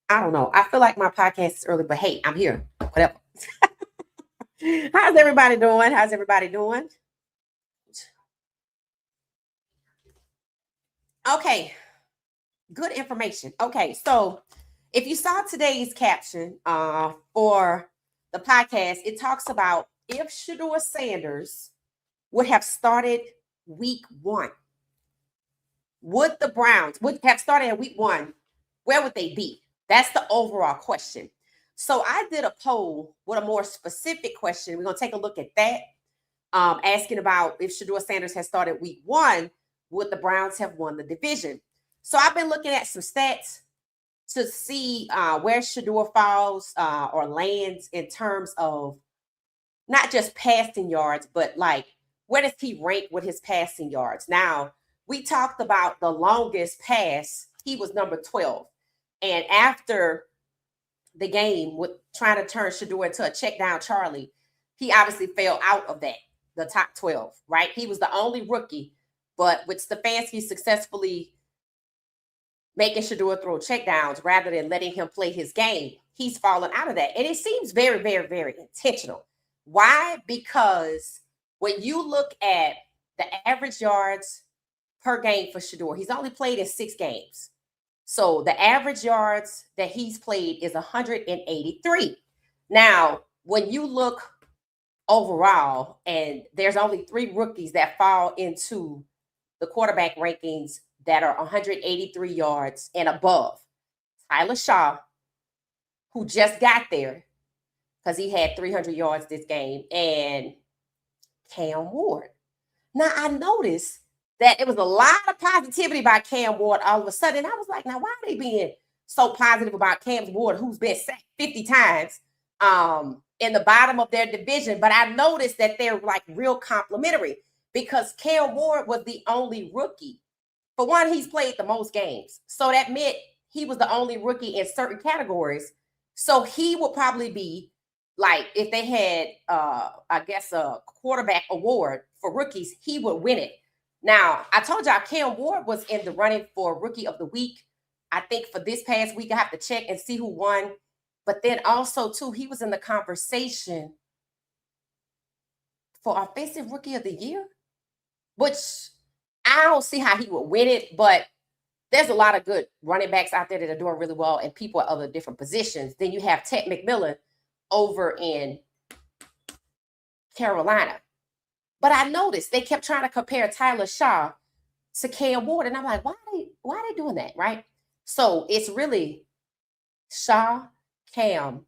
I don't know. I feel like my podcast is early, but hey, I'm here. Whatever. How's everybody doing? How's everybody doing? Okay, good information. Okay, so if you saw today's caption for the podcast, it talks about if Shedeur Sanders would have started week 1, would the Browns would have started at week 1, where would they be? That's the overall question. So I did a poll with a more specific question. We're gonna take a look at that. Asking about if Shedeur Sanders had started week 1, would the Browns have won the division? So I've been looking at some stats to see where Shedeur falls or lands in terms of not just passing yards, but like where does he rank with his passing yards? Now, we talked about the longest pass, he was number 12. And after the game with trying to turn Shedeur into a check down Charlie, he obviously fell out of that, the top 12, right? He was the only rookie, but with Stefanski successfully making Shedeur throw checkdowns rather than letting him play his game, he's fallen out of that. And it seems very, very, very intentional. Why? Because when you look at the average yards per game for Shedeur, he's only played in 6 games. So the average yards that he's played is 183. Now, when you look overall, and there's only 3 rookies that fall into the quarterback rankings that are 183 yards and above. Tyler Shaw, who just got there because he had 300 yards this game, and Cam Ward. Now, I noticed that it was a lot of positivity by Cam Ward all of a sudden. I was like, now, why are they being so positive about Cam Ward, who's been sacked 50 times in the bottom of their division? But I noticed that they're like real complimentary because Cam Ward was the only rookie. For one, he's played the most games. So that meant he was the only rookie in certain categories. So he would probably be like, if they had, I guess, a quarterback award for rookies, he would win it. Now, I told y'all Cam Ward was in the running for Rookie of the Week. I think for this past week, I have to check and see who won. But then also, too, he was in the conversation for Offensive Rookie of the Year, which I don't see how he would win it, but there's a lot of good running backs out there that are doing really well and people at other different positions. Then you have Ted McMillan over in Carolina. But I noticed they kept trying to compare Tyler Shaw to Cam Ward. And I'm like, why are they doing that? Right. So it's really Shaw, Cam,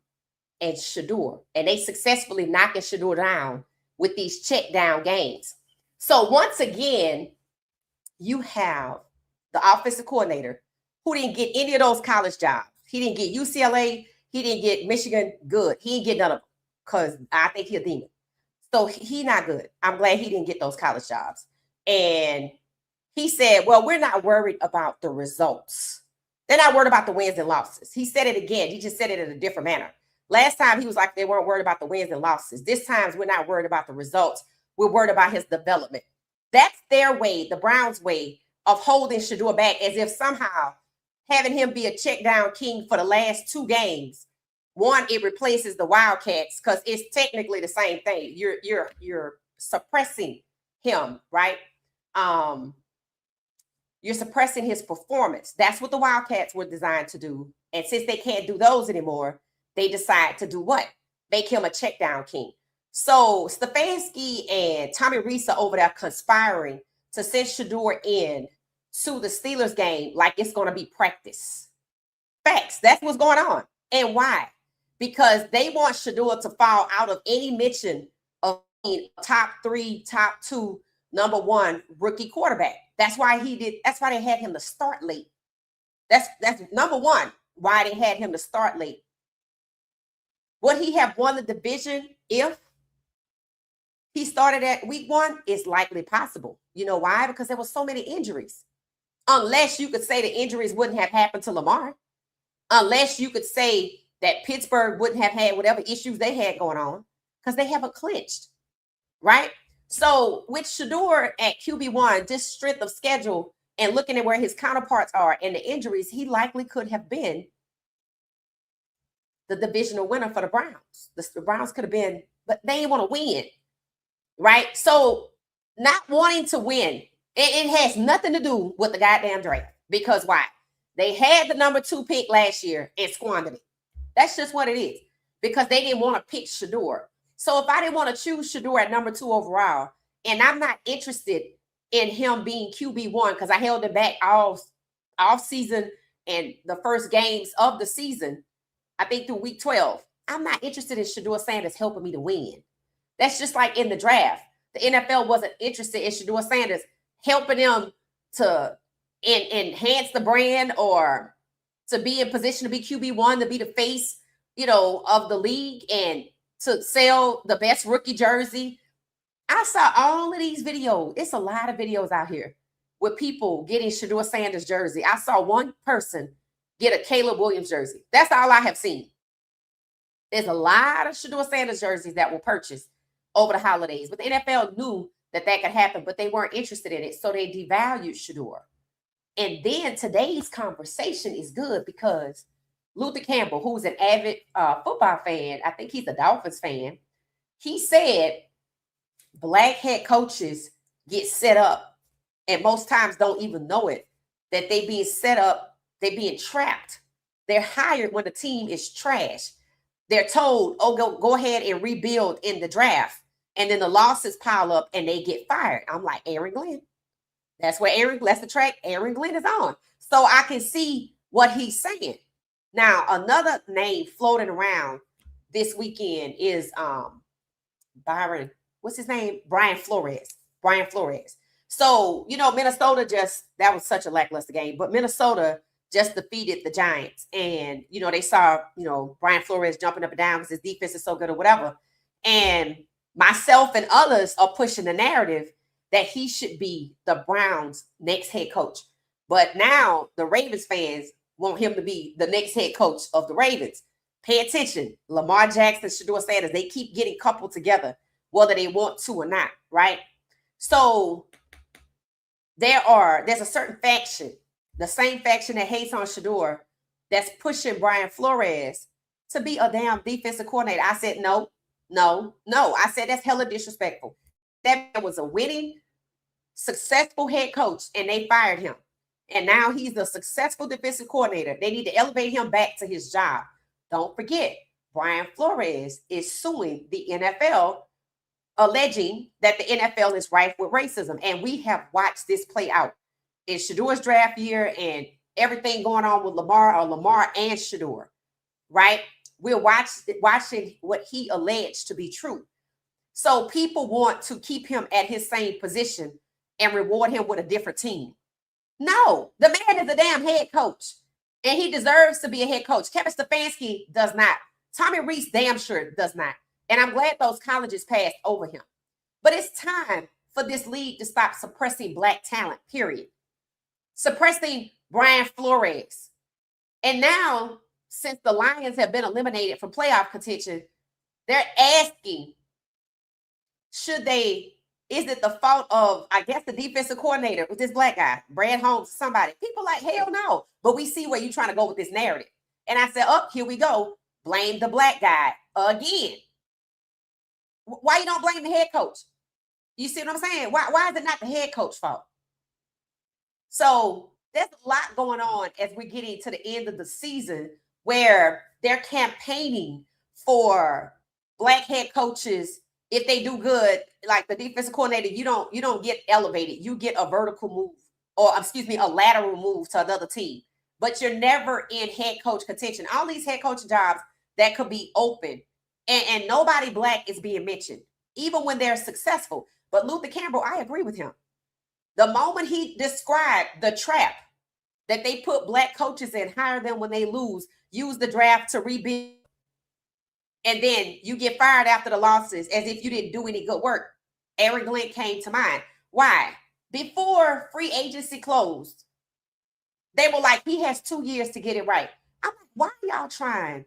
and Shedeur. And they successfully knocking Shedeur down with these check down games. So once again, you have the offensive coordinator who didn't get any of those college jobs. He didn't get UCLA. He didn't get Michigan. Good. He didn't get none of them because I think he's a demon. So he not good. I'm glad he didn't get those college jobs. And he said, well, we're not worried about the results. They're not worried about the wins and losses. He said it again. He just said it in a different manner. Last time he was like, they weren't worried about the wins and losses. This time we're not worried about the results. We're worried about his development. That's their way, the Browns' way of holding Shedeur back, as if somehow having him be a check down king for the last 2 games, one, it replaces the Wildcats because it's technically the same thing. You're suppressing him, right? You're suppressing his performance. That's what the Wildcats were designed to do. And since they can't do those anymore, they decide to do what? Make him a check down king. So Stefanski and Tommy Rees are over there conspiring to send Shedeur in to the Steelers game like it's going to be practice. Facts. That's what's going on. And why? Because they want Shedeur to fall out of any mention of being top 3, top 2, number 1 rookie quarterback. That's why he did. That's why they had him to start late. That's number 1. Why they had him to start late. Would he have won the division if he started at week 1? Is likely possible. You know why? Because there were so many injuries. Unless you could say the injuries wouldn't have happened to Lamar. Unless you could say that Pittsburgh wouldn't have had whatever issues they had going on because they haven't clinched, right? So with Shedeur at QB1, just strength of schedule and looking at where his counterparts are and the injuries, he likely could have been the divisional winner for the Browns. The Browns could have been, but they didn't want to win, right? So not wanting to win, it has nothing to do with the goddamn draft. Because why? They had the number 2 pick last year and squandered it. That's just what it is. Because they didn't want to pick Shedeur. So if I didn't want to choose Shedeur at number 2 overall, and I'm not interested in him being QB1 because I held him back all season and the first games of the season, I think through week 12, I'm not interested in Shedeur Sanders helping me to win. That's just like in the draft. The NFL wasn't interested in Shedeur Sanders helping them to enhance the brand or to be in position to be QB1, to be the face, of the league and to sell the best rookie jersey. I saw all of these videos. It's a lot of videos out here with people getting Shedeur Sanders jersey. I saw one person get a Caleb Williams jersey. That's all I have seen. There's a lot of Shedeur Sanders jerseys that were purchased over the holidays, but the NFL knew that could happen, but they weren't interested in it, so they devalued Shedeur. And then today's conversation is good because Luther Campbell, who's an avid football fan, I think he's a Dolphins fan, he said Black head coaches get set up and most times don't even know it, that they being set up, they being trapped. They're hired when the team is trash. They're told, oh, go ahead and rebuild in the draft. And then the losses pile up and they get fired. I'm like, Aaron Glenn. That's the track Aaron Glenn is on. So I can see what he's saying. Now, another name floating around this weekend is Byron. What's his name? Brian Flores. So, Minnesota that was such a lackluster game, but Minnesota just defeated the Giants. And, they saw, Brian Flores jumping up and down because his defense is so good or whatever. And myself and others are pushing the narrative that he should be the Browns' next head coach. But now the Ravens fans want him to be the next head coach of the Ravens. Pay attention. Lamar Jackson, Shedeur Sanders, they keep getting coupled together, whether they want to or not, right? So there's a certain faction, the same faction that hates on Shedeur, that's pushing Brian Flores to be a damn defensive coordinator. I said, no. I said, that's hella disrespectful. That man was a winning, successful head coach, and they fired him. And now he's a successful defensive coordinator. They need to elevate him back to his job. Don't forget, Brian Flores is suing the NFL, alleging that the NFL is rife with racism. And we have watched this play out in Shedeur's draft year and everything going on with Lamar and Shedeur, right? We're watching what he alleged to be true. So people want to keep him at his same position and reward him with a different team. No, the man is a damn head coach, and he deserves to be a head coach. Kevin Stefanski does not. Tommy Rees damn sure does not. And I'm glad those colleges passed over him. But it's time for this league to stop suppressing Black talent, period. Suppressing Brian Flores. And now, since the Lions have been eliminated from playoff contention, they're asking, is it the fault of, I guess, the defensive coordinator with this Black guy, Brad Holmes, somebody? People like, hell no. But we see where you're trying to go with this narrative. And I said, here we go. Blame the Black guy again. Why you don't blame the head coach? You see what I'm saying? Why is it not the head coach's fault? So there's a lot going on as we're getting to the end of the season where they're campaigning for Black head coaches. If they do good, like the defensive coordinator, you don't get elevated. You get a vertical move, or a lateral move to another team. But you're never in head coach contention. All these head coaching jobs that could be open, and nobody Black is being mentioned, even when they're successful. But Luther Campbell, I agree with him. The moment he described the trap that they put Black coaches in, hire them when they lose, use the draft to rebuild, and then you get fired after the losses as if you didn't do any good work. Aaron Glenn came to mind. Why? Before free agency closed, they were like, he has 2 years to get it right. I'm like, why are y'all trying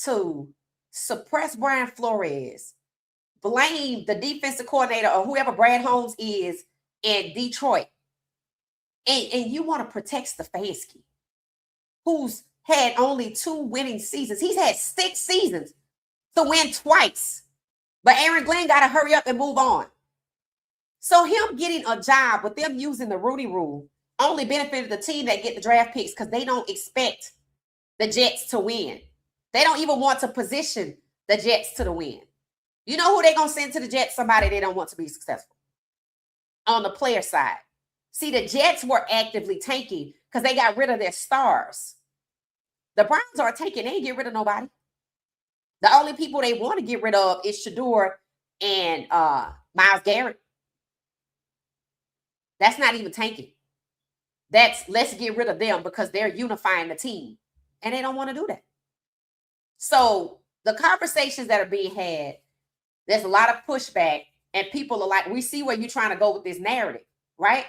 to suppress Brian Flores, blame the defensive coordinator or whoever Brad Holmes is in Detroit, and you want to protect Stefanski, who's had only 2 winning seasons. He's had 6 seasons to win twice. But Aaron Glenn got to hurry up and move on. So him getting a job with them using the Rudy rule only benefited the team that get the draft picks because they don't expect the Jets to win. They don't even want to position the Jets to the win. You know who they're going to send to the Jets? Somebody they don't want to be successful. On the player side. See, the Jets were actively tanking because they got rid of their stars. The Browns are tanking. They ain't get rid of nobody. The only people they want to get rid of is Shedeur and Myles Garrett. That's not even tanking. That's let's get rid of them because they're unifying the team. And they don't want to do that. So the conversations that are being had, there's a lot of pushback, and people are like, we see where you're trying to go with this narrative, right?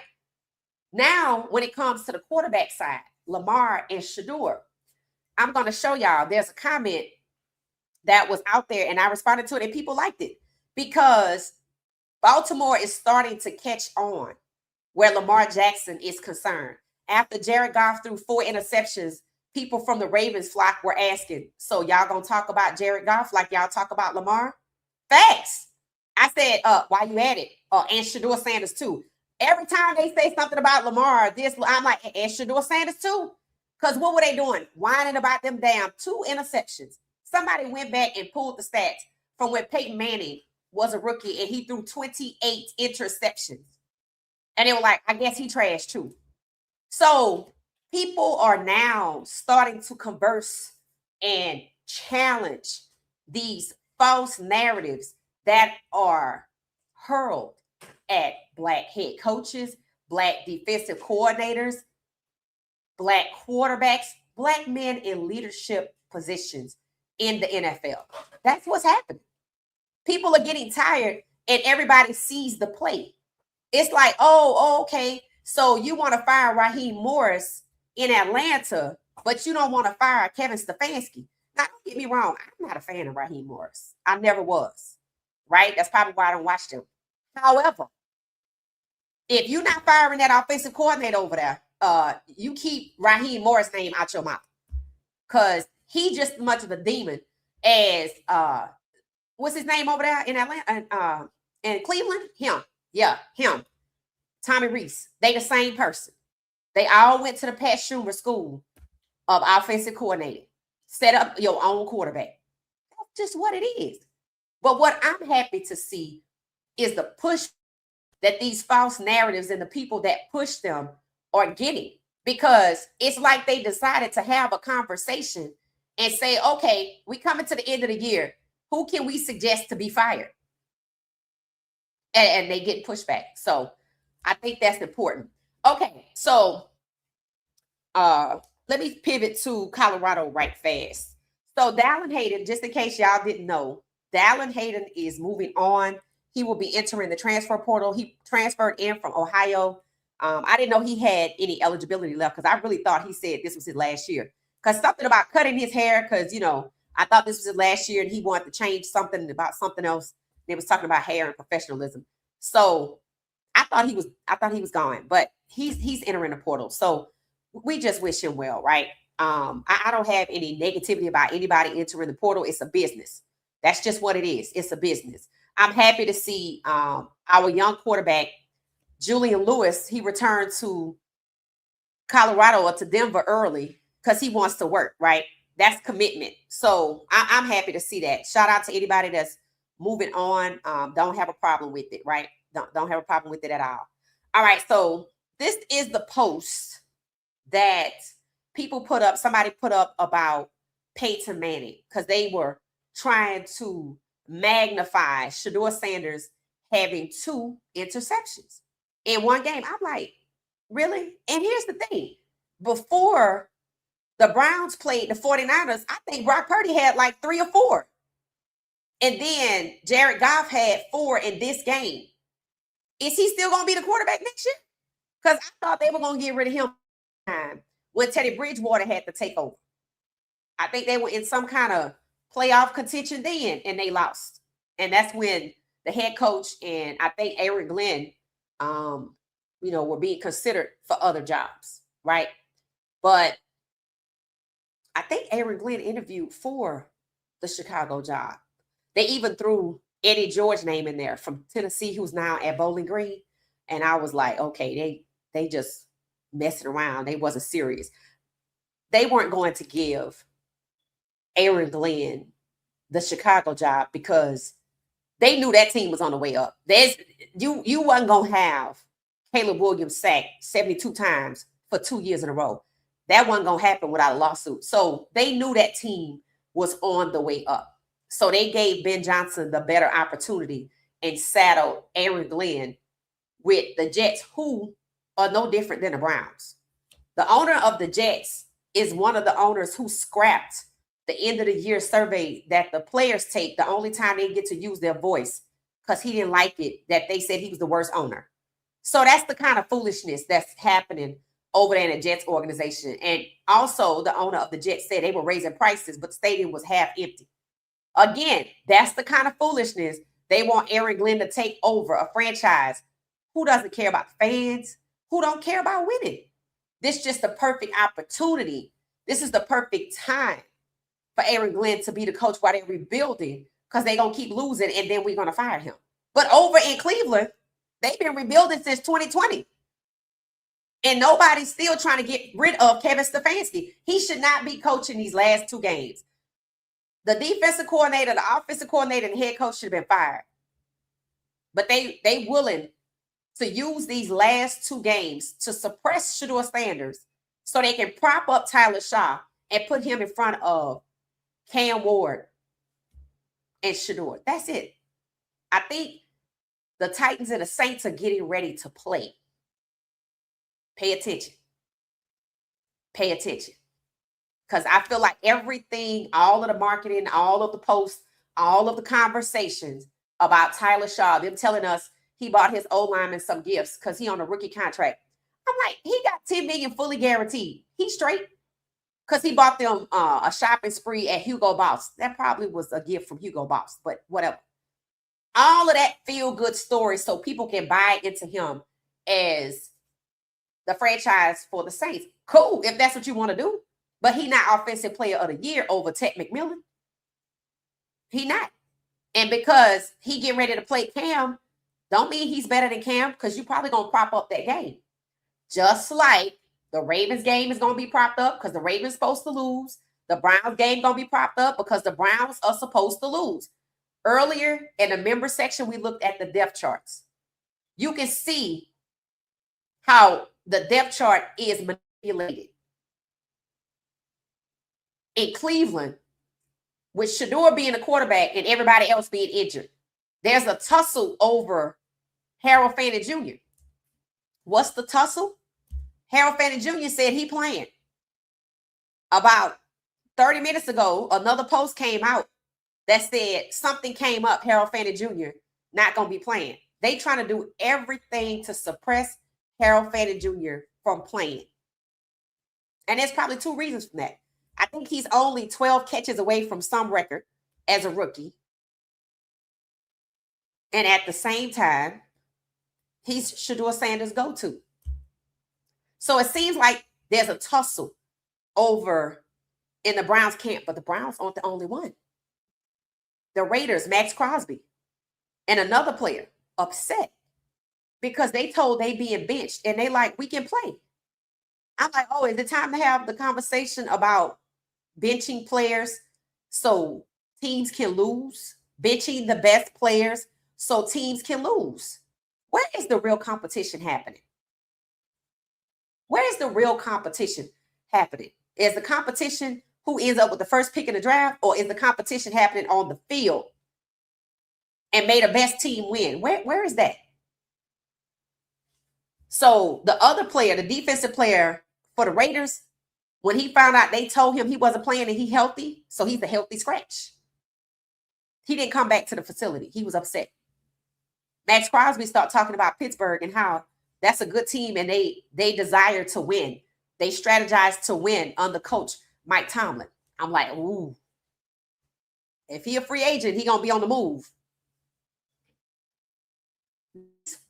Now, when it comes to the quarterback side, Lamar and Shedeur, I'm going to show y'all, there's a comment that was out there, and I responded to it, and people liked it because Baltimore is starting to catch on where Lamar Jackson is concerned. After Jared Goff threw 4 interceptions, people from the Ravens flock were asking, so y'all going to talk about Jared Goff like y'all talk about Lamar? Facts. I said, why you at it? And Shedeur Sanders too. Every time they say something about Lamar, I'm like, and Shedeur Sanders too? Because what were they doing? Whining about them damn 2 interceptions. Somebody went back and pulled the stats from when Peyton Manning was a rookie and he threw 28 interceptions. And they were like, I guess he trashed too. So people are now starting to converse and challenge these false narratives that are hurled at Black head coaches, Black defensive coordinators, Black quarterbacks, Black men in leadership positions in the NFL. That's what's happening. People are getting tired and everybody sees the play. It's like, oh, okay, so you want to fire Raheem Morris in Atlanta, but you don't want to fire Kevin Stefanski. Now, don't get me wrong. I'm not a fan of Raheem Morris. I never was, right? That's probably why I don't watch them. However, if you're not firing that offensive coordinator over there, you keep Raheem Morris' name out your mouth because he's just as much of a demon as, what's his name over there in Atlanta, in Cleveland? Him. Yeah, him. Tommy Reese. They the same person. They all went to the Pat Schumer School of Offensive Coordinating. Set up your own quarterback. That's just what it is. But what I'm happy to see is the push that these false narratives and the people that push them are getting. Because it's like they decided to have a conversation and say, okay, we coming to the end of the year. Who can we suggest to be fired? And they get pushed back. So I think that's important. Okay, so let me pivot to Colorado right fast. So Dallin Hayden, just in case y'all didn't know, Dallin Hayden is moving on. He will be entering the transfer portal. He transferred in from Ohio. I didn't know he had any eligibility left because I really thought he said this was his last year. Because something about cutting his hair, because, you know, I thought this was his last year and he wanted to change something about something else. They was talking about hair and professionalism. So I thought he was gone, but he's entering the portal. So we just wish him well, right? I don't have any negativity about anybody entering the portal. It's a business. That's just what it is. It's a business. I'm happy to see our young quarterback, Julian Lewis. He returned to Colorado or to Denver early because he wants to work, right? That's commitment. So I'm happy to see that. Shout out to anybody that's moving on. Don't have a problem with it, right? Don't have a problem with it at all. All right. So this is the post that people put up. Somebody put up about Peyton Manning because they were trying to magnify Shedeur Sanders having 2 interceptions in one game. I'm like, really? And here's the thing. Before the Browns played the 49ers, I think Brock Purdy had like 3 or 4. And then Jared Goff had 4 in this game. Is he still going to be the quarterback next year? Because I thought they were going to get rid of him when Teddy Bridgewater had to take over. I think they were in some kind of playoff contention then, and they lost. And that's when the head coach and I think Aaron Glenn, were being considered for other jobs, right? But I think Aaron Glenn interviewed for the Chicago job. They even threw Eddie George name in there from Tennessee, who's now at Bowling Green. And I was like, okay, they just messing around. They wasn't serious. They weren't going to give Aaron Glenn the Chicago job because they knew that team was on the way up. You wasn't gonna have Caleb Williams sacked 72 times for 2 years in a row. That wasn't gonna happen without a lawsuit. So they knew that team was on the way up. So they gave Ben Johnson the better opportunity and saddled Aaron Glenn with the Jets, who are no different than the Browns. The owner of the Jets is one of the owners who scrapped the end of the year survey that the players take the only time they get to use their voice because he didn't like it, that they said he was the worst owner. So that's the kind of foolishness that's happening over there in the Jets organization. And also the owner of the Jets said they were raising prices, but the stadium was half empty. Again, that's the kind of foolishness. They want Aaron Glenn to take over a franchise who doesn't care about the fans, who don't care about winning. This is just the perfect opportunity. This is the perfect time for Aaron Glenn to be the coach while they're rebuilding, because they're going to keep losing and then we're going to fire him. But over in Cleveland, they've been rebuilding since 2020. And nobody's still trying to get rid of Kevin Stefanski. He should not be coaching these last 2 games. The defensive coordinator, the offensive coordinator, and the head coach should have been fired. But they willing to use these last 2 games to suppress Shedeur Sanders so they can prop up Tyler Shaw and put him in front of Cam Ward and Shedeur. That's it. I think the Titans and the Saints are getting ready to play. Pay attention. Pay attention. Because I feel like everything, all of the marketing, all of the posts, all of the conversations about Tyler Shaw, them telling us he bought his O-lineman some gifts because he on a rookie contract. I'm like, he got $10 million fully guaranteed. He's straight. Because he bought them a shopping spree at Hugo Boss. That probably was a gift from Hugo Boss, but whatever. All of that feel-good story so people can buy into him as the franchise for the Saints. Cool, if that's what you want to do. But he not offensive player of the year over Ted McMillan. He not. And because he getting ready to play Cam, don't mean he's better than Cam, because you probably going to prop up that game. Just like the Ravens game is going to be propped up because the Ravens supposed to lose. The Browns game going to be propped up because the Browns are supposed to lose. Earlier in the member section, we looked at the depth charts. You can see how the depth chart is manipulated. In Cleveland, with Shedeur being a quarterback and everybody else being injured, there's a tussle over Harold Fannin Jr. What's the tussle? Harold Fannin Jr. said he playing. About 30 minutes ago, another post came out that said something came up, Harold Fannin Jr. not going to be playing. They trying to do everything to suppress Harold Fannin Jr. from playing. And there's probably 2 reasons for that. I think he's only 12 catches away from some record as a rookie. And at the same time, he's Shedeur Sanders' go-to. So it seems like there's a tussle over in the Browns camp, but the Browns aren't the only one. The Raiders, Max Crosby, and another player upset because they told they being benched and they like, we can play. I'm like, oh, is it time to have the conversation about benching players so teams can lose? Benching the best players so teams can lose? Where is the real competition happening? Where is the real competition happening? Is the competition who ends up with the first pick in the draft, or is the competition happening on the field and may the best team win? Where is that? So the other player, the defensive player for the Raiders, when he found out they told him he wasn't playing and he healthy, so he's a healthy scratch. He didn't come back to the facility. He was upset. Max Crosby started talking about Pittsburgh and how that's a good team and they desire to win. They strategize to win under coach Mike Tomlin. I'm like, ooh. If he a free agent, he going to be on the move.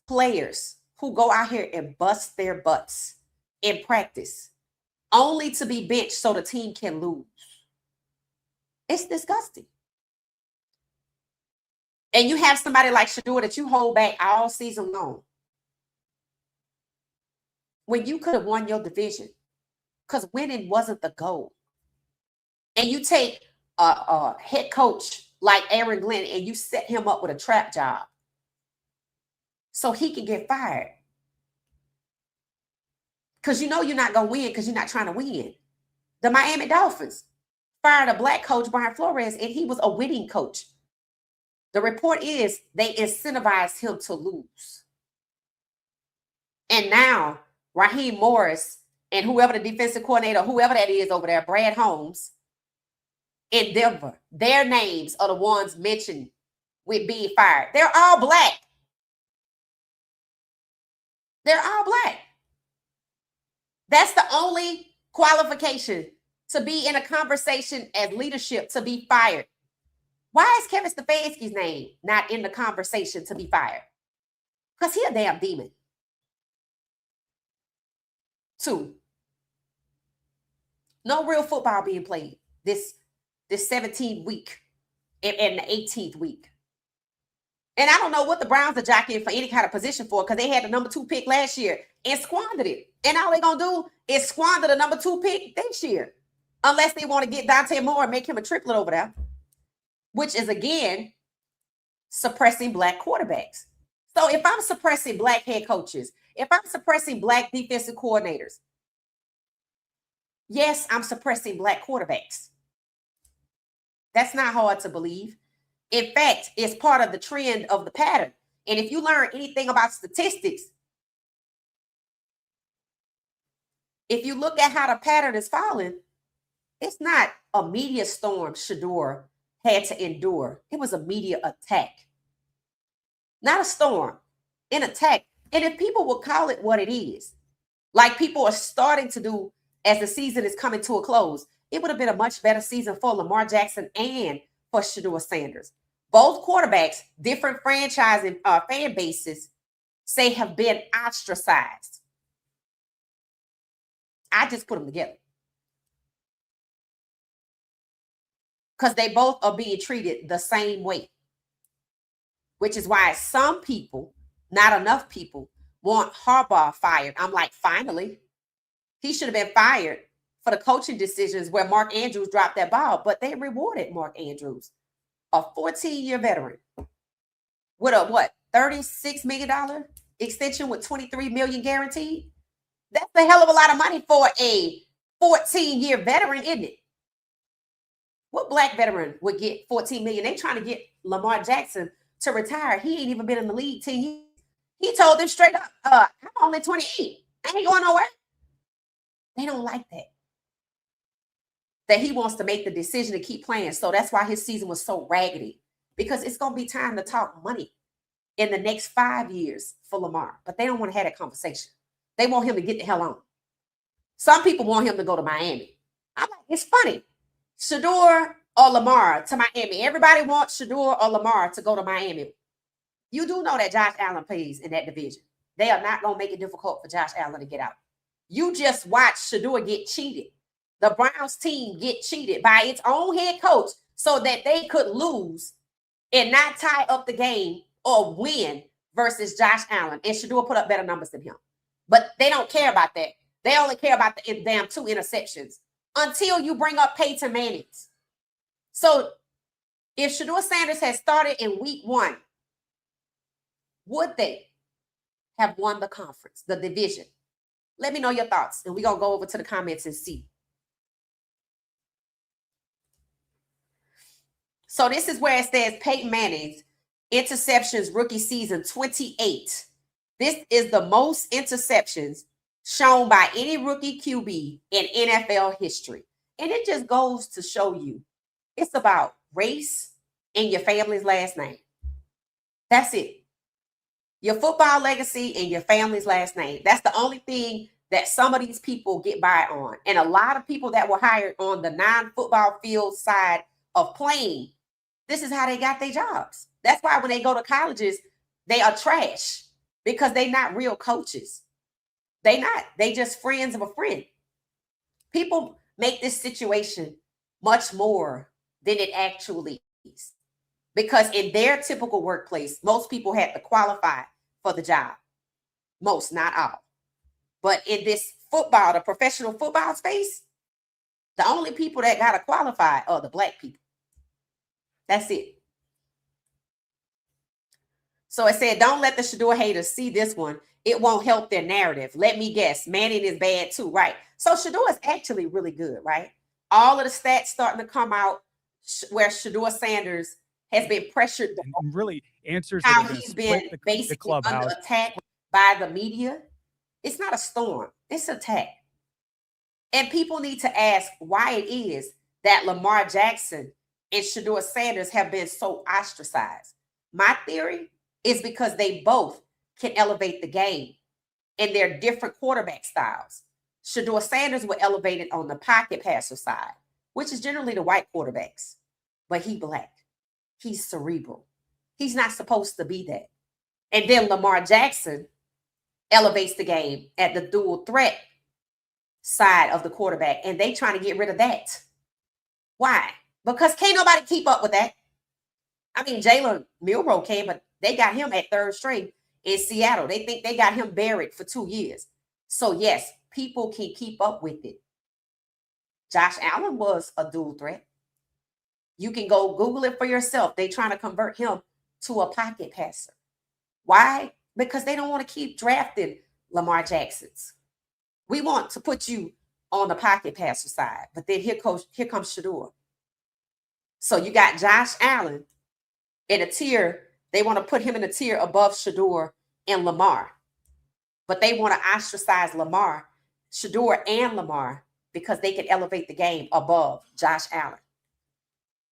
Players who go out here and bust their butts in practice only to be benched so the team can lose. It's disgusting. And you have somebody like Shedeur that you hold back all season long when you could have won your division, because winning wasn't the goal. And you take a head coach like Aaron Glenn and you set him up with a trap job so he can get fired. Because you know you're not going to win because you're not trying to win. The Miami Dolphins fired a black coach, Brian Flores, and he was a winning coach. The report is they incentivized him to lose. And now Raheem Morris and whoever the defensive coordinator, whoever that is over there, Brad Holmes, in Denver, their names are the ones mentioned with being fired. They're all black. They're all black. That's the only qualification to be in a conversation as leadership to be fired. Why is Kevin Stefanski's name not in the conversation to be fired? Because he's a damn demon. 2, no real football being played this 17th week and the 18th week. And I don't know what the Browns are jockeying for any kind of position for, because they had the number 2 pick last year and squandered it. And all they're going to do is squander the number 2 pick this year, unless they want to get Dante Moore and make him a triplet over there, which is, again, suppressing black quarterbacks. So if I'm suppressing black head coaches, if I'm suppressing black defensive coordinators, yes, I'm suppressing black quarterbacks. That's not hard to believe. In fact, it's part of the trend of the pattern. And if you learn anything about statistics, if you look at how the pattern is falling, it's not a media storm Shedeur had to endure. It was a media attack. Not a storm, an attack. And if people would call it what it is, like people are starting to do as the season is coming to a close, it would have been a much better season for Lamar Jackson and for Shedeur Sanders. Both quarterbacks, different franchise and fan bases, say have been ostracized. I just put them together because they both are being treated the same way, which is why some people, not enough people, want Harbaugh fired. I'm like, finally. He should have been fired for the coaching decisions where Mark Andrews dropped that ball, but they rewarded Mark Andrews, a 14-year veteran, with a $36 million extension with $23 million guaranteed. That's a hell of a lot of money for a 14-year veteran, isn't it? What black veteran would get $14 million? They trying to get Lamar Jackson to retire. He ain't even been in the league 10 years. He told them straight up, I'm only 28. I ain't going nowhere. They don't like that. That he wants to make the decision to keep playing. So that's why his season was so raggedy, because it's going to be time to talk money in the next 5 years for Lamar. But they don't want to have that conversation. They want him to get the hell on. Some people want him to go to Miami. I'm like, it's funny. Shedeur or Lamar to Miami. Everybody wants Shedeur or Lamar to go to Miami. You do know that Josh Allen plays in that division. They are not going to make it difficult for Josh Allen to get out. You just watch Shedeur get cheated. The Browns team get cheated by its own head coach so that they could lose and not tie up the game or win versus Josh Allen. And Shedeur put up better numbers than him. But they don't care about that. They only care about the damn 2 interceptions until you bring up Peyton Manning. So if Shedeur Sanders had started in week 1, would they have won the conference, the division? Let me know your thoughts, and we're going to go over to the comments and see. So this is where it says Peyton Manning's interceptions rookie season 28. This is the most interceptions shown by any rookie QB in NFL history. And it just goes to show you it's about race and your family's last name. That's it. Your football legacy and your family's last name. That's the only thing that some of these people get by on. And a lot of people that were hired on the non-football field side of playing, this is how they got their jobs. That's why when they go to colleges, they are trash, because they're not real coaches. They not. They just friends of a friend. People make this situation much more than it actually is. Because in their typical workplace, most people had to qualify for the job. Most, not all. But in this football, the professional football space, the only people that got to qualify are the black people. That's it. So it said, don't let the Shedeur haters see this one. It won't help their narrative. Let me guess. Manning is bad too, right? So Shedeur is actually really good, right? All of the stats starting to come out where Shedeur Sanders has been pressured. And really answers how that he's been the basically clubhouse. under attack by the media. It's not a storm. It's an attack. And people need to ask why it is that Lamar Jackson and Shedeur Sanders have been so ostracized. My theory is because they both can elevate the game in their different quarterback styles. Shedeur Sanders were elevated on the pocket passer side, which is generally the white quarterbacks, but he black. He's cerebral. He's not supposed to be that. And then Lamar Jackson elevates the game at the dual threat side of the quarterback, and they trying to get rid of that. Why? Because can't nobody keep up with that. I mean, Jalen Milroe came, but they got him at third string in Seattle. They think they got him buried for 2 years. So yes, people can keep up with it. Josh Allen was a dual threat. You can go Google it for yourself. They trying to convert him to a pocket passer. Why? Because they don't want to keep drafting Lamar Jacksons. We want to put you on the pocket passer side, but then here comes Shedeur. So you got Josh Allen in a tier. They want to put him in a tier above Shedeur and Lamar, but they want to ostracize Lamar, Shedeur and Lamar, because they can elevate the game above Josh Allen.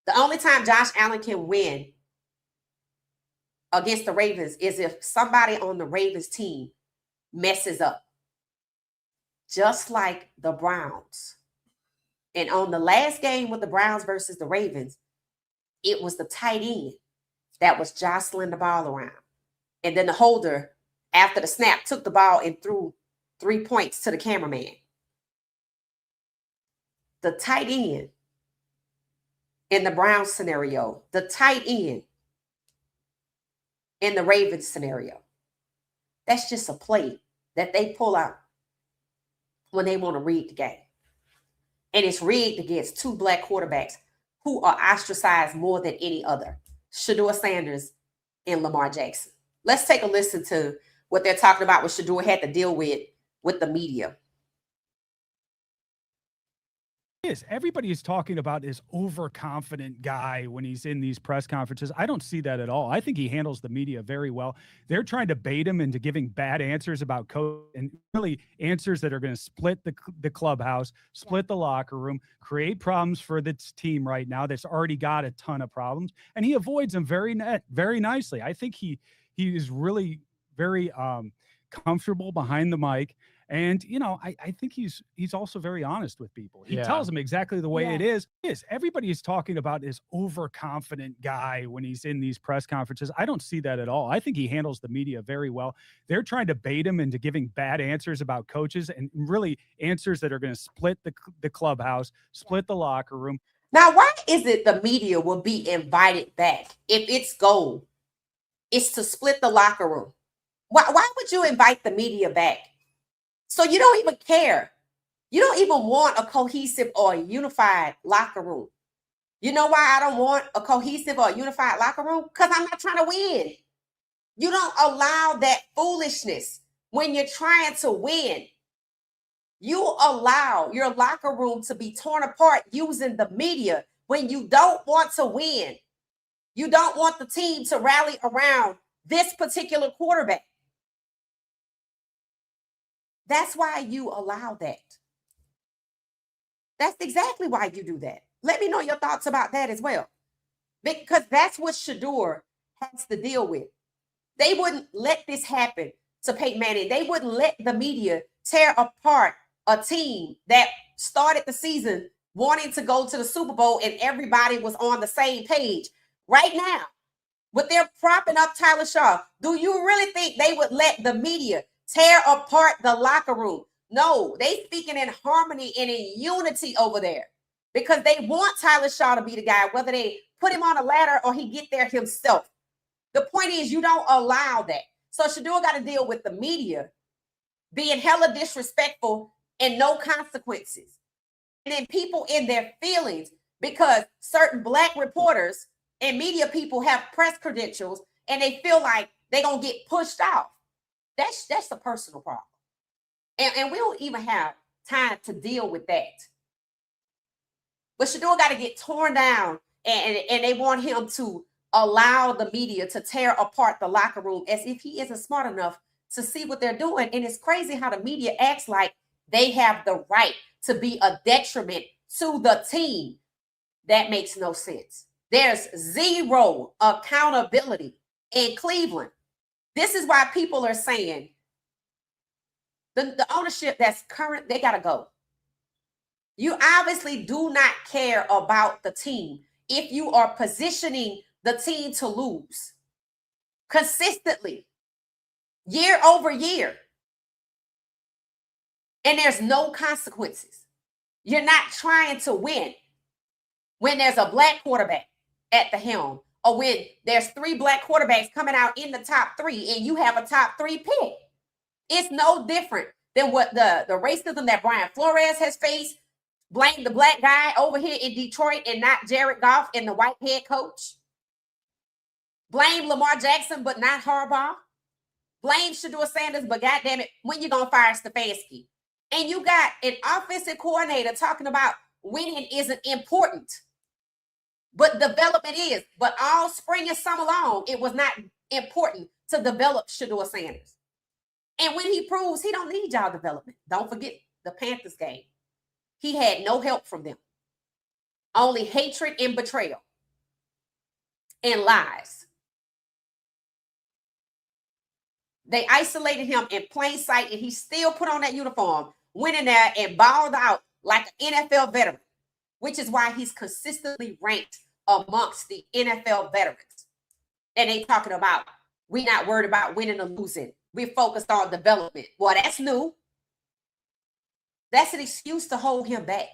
The only time Josh Allen can win against the Ravens is if somebody on the Ravens team messes up, just like the Browns. And on the last game with the Browns versus the Ravens, it was the tight end that was jostling the ball around. And then the holder, after the snap, took the ball and threw 3 points to the cameraman. The tight end in the Browns scenario, the tight end in the Ravens scenario. That's just a play that they pull out when they want to rig the game. And it's rigged against two black quarterbacks who are ostracized more than any other, Shedeur Sanders and Lamar Jackson. Let's take a listen to what they're talking about, what Shedeur had to deal with the media. Is everybody is talking about this overconfident guy when he's in these press conferences. I don't see that at all. I think he handles the media very well. They're trying to bait him into giving bad answers about coach and really answers that are going to split the clubhouse, split the locker room, create problems for this team right now that's already got a ton of problems. And he avoids them very nicely. I think he is really very comfortable behind the mic. And, you know, I think he's also very honest with people. He tells them exactly the way it is. Everybody is talking about this overconfident guy when he's in these press conferences. I don't see that at all. I think he handles the media very well. They're trying to bait him into giving bad answers about coaches and really answers that are going to split the clubhouse, split the locker room. Now, why is it the media will be invited back if its goal is to split the locker room? Why would you invite the media back? So you don't even care. You don't even want a cohesive or a unified locker room. You know why I don't want a cohesive or unified locker room? Because I'm not trying to win. You don't allow that foolishness when you're trying to win. You allow your locker room to be torn apart using the media when you don't want to win. You don't want the team to rally around this particular quarterback. That's why you allow that. That's exactly why you do that. Let me know your thoughts about that as well. Because that's what Shedeur has to deal with. They wouldn't let this happen to Peyton Manning. They wouldn't let the media tear apart a team that started the season wanting to go to the Super Bowl and everybody was on the same page. Right now, with their propping up Tyler Shaw, do you really think they would let the media tear apart the locker room No, they speaking in harmony and in unity over there because they want Tyler Shaw to be the guy, whether they put him on a ladder or he get there himself. The point is you don't allow that. So Shedeur got to deal with the media being hella disrespectful and no consequences. And then people in their feelings because certain Black reporters and media people have press credentials and they feel like they're going to get pushed off. That's a personal problem. And we don't even have time to deal with that. But Shedeur got to get torn down and they want him to allow the media to tear apart the locker room as if he isn't smart enough to see what they're doing. And it's crazy how the media acts like they have the right to be a detriment to the team. That makes no sense. There's zero accountability in Cleveland. This is why people are saying the ownership that's current, they got to go. You obviously do not care about the team if you are positioning the team to lose consistently year over year. And there's no consequences. You're not trying to win when there's a Black quarterback at the helm or when there's 3 Black quarterbacks coming out in the top 3 and you have a top 3 pick. It's no different than what the racism that Brian Flores has faced. Blame the Black guy over here in Detroit and not Jared Goff and the white head coach. Blame Lamar Jackson, but not Harbaugh. Blame Shedeur Sanders, but goddamn it, when you gonna fire Stefanski? And you got an offensive coordinator talking about winning isn't important, but development is. But all spring and summer long, it was not important to develop Shedeur Sanders. And when he proves he don't need y'all development, don't forget the Panthers game. He had no help from them. Only hatred and betrayal and lies. They isolated him in plain sight, and he still put on that uniform, went in there and balled out like an NFL veteran, which is why he's consistently ranked amongst the NFL veterans. And they talking about, we're not worried about winning or losing. We're focused on development. Well, that's new. That's an excuse to hold him back.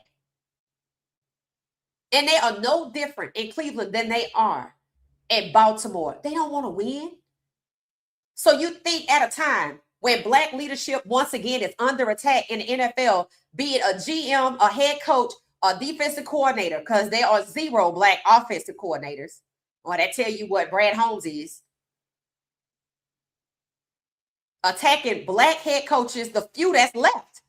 And they are no different in Cleveland than they are in Baltimore. They don't want to win. So you think at a time when Black leadership once again is under attack in the NFL, be it a GM, a head coach, a defensive coordinator, because there are 0 Black offensive coordinators. Or that tell you what Brad Holmes is. Attacking Black head coaches, the few that's left.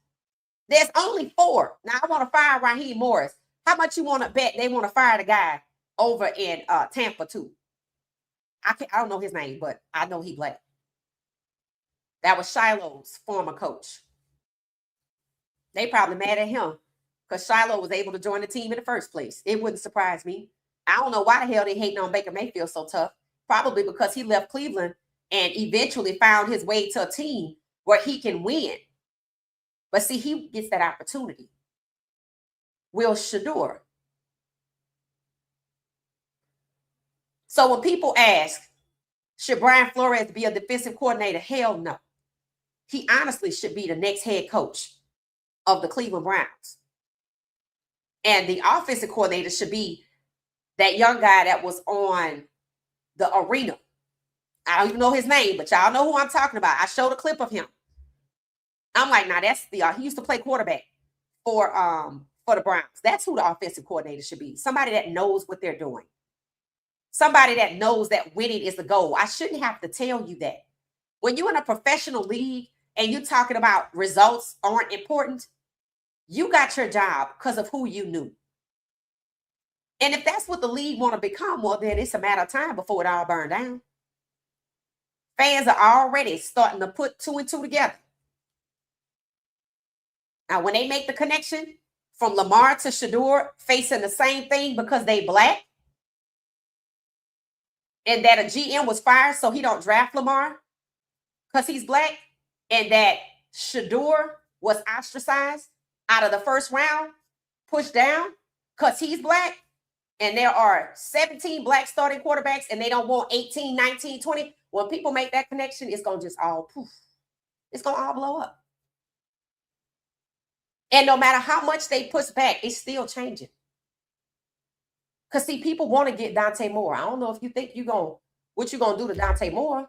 There's only 4. Now I want to fire Raheem Morris. How much you want to bet they want to fire the guy over in Tampa too? I don't know his name, but I know he Black. That was Shiloh's former coach. They probably mad at him because Shiloh was able to join the team in the first place. It wouldn't surprise me. I don't know why the hell they hating on Baker Mayfield so tough. Probably because he left Cleveland and eventually found his way to a team where he can win. But see, he gets that opportunity. Will Shedeur? So when people ask, should Brian Flores be a defensive coordinator? Hell no. He honestly should be the next head coach of the Cleveland Browns. And the offensive coordinator should be that young guy that was on the arena. I don't even know his name, but y'all know who I'm talking about. I showed a clip of him. I'm like, nah, that's he used to play quarterback for the Browns. That's who the offensive coordinator should be. Somebody that knows what they're doing. Somebody that knows that winning is the goal. I shouldn't have to tell you that. When you're in a professional league and you're talking about results aren't important, you got your job because of who you knew. And if that's what the league want to become, well, then it's a matter of time before it all burned down. Fans are already starting to put 2 and 2 together. Now, when they make the connection from Lamar to Shedeur facing the same thing because they Black, and that a GM was fired so he don't draft Lamar because he's Black, and that Shedeur was ostracized out of the first round, pushed down because he's Black, and there are 17 Black starting quarterbacks and they don't want 18, 19, 20. When people make that connection, it's going to just all poof. It's going to all blow up. And no matter how much they push back, it's still changing. Because see, people want to get Dante Moore. I don't know if you think what you gonna do to Dante Moore.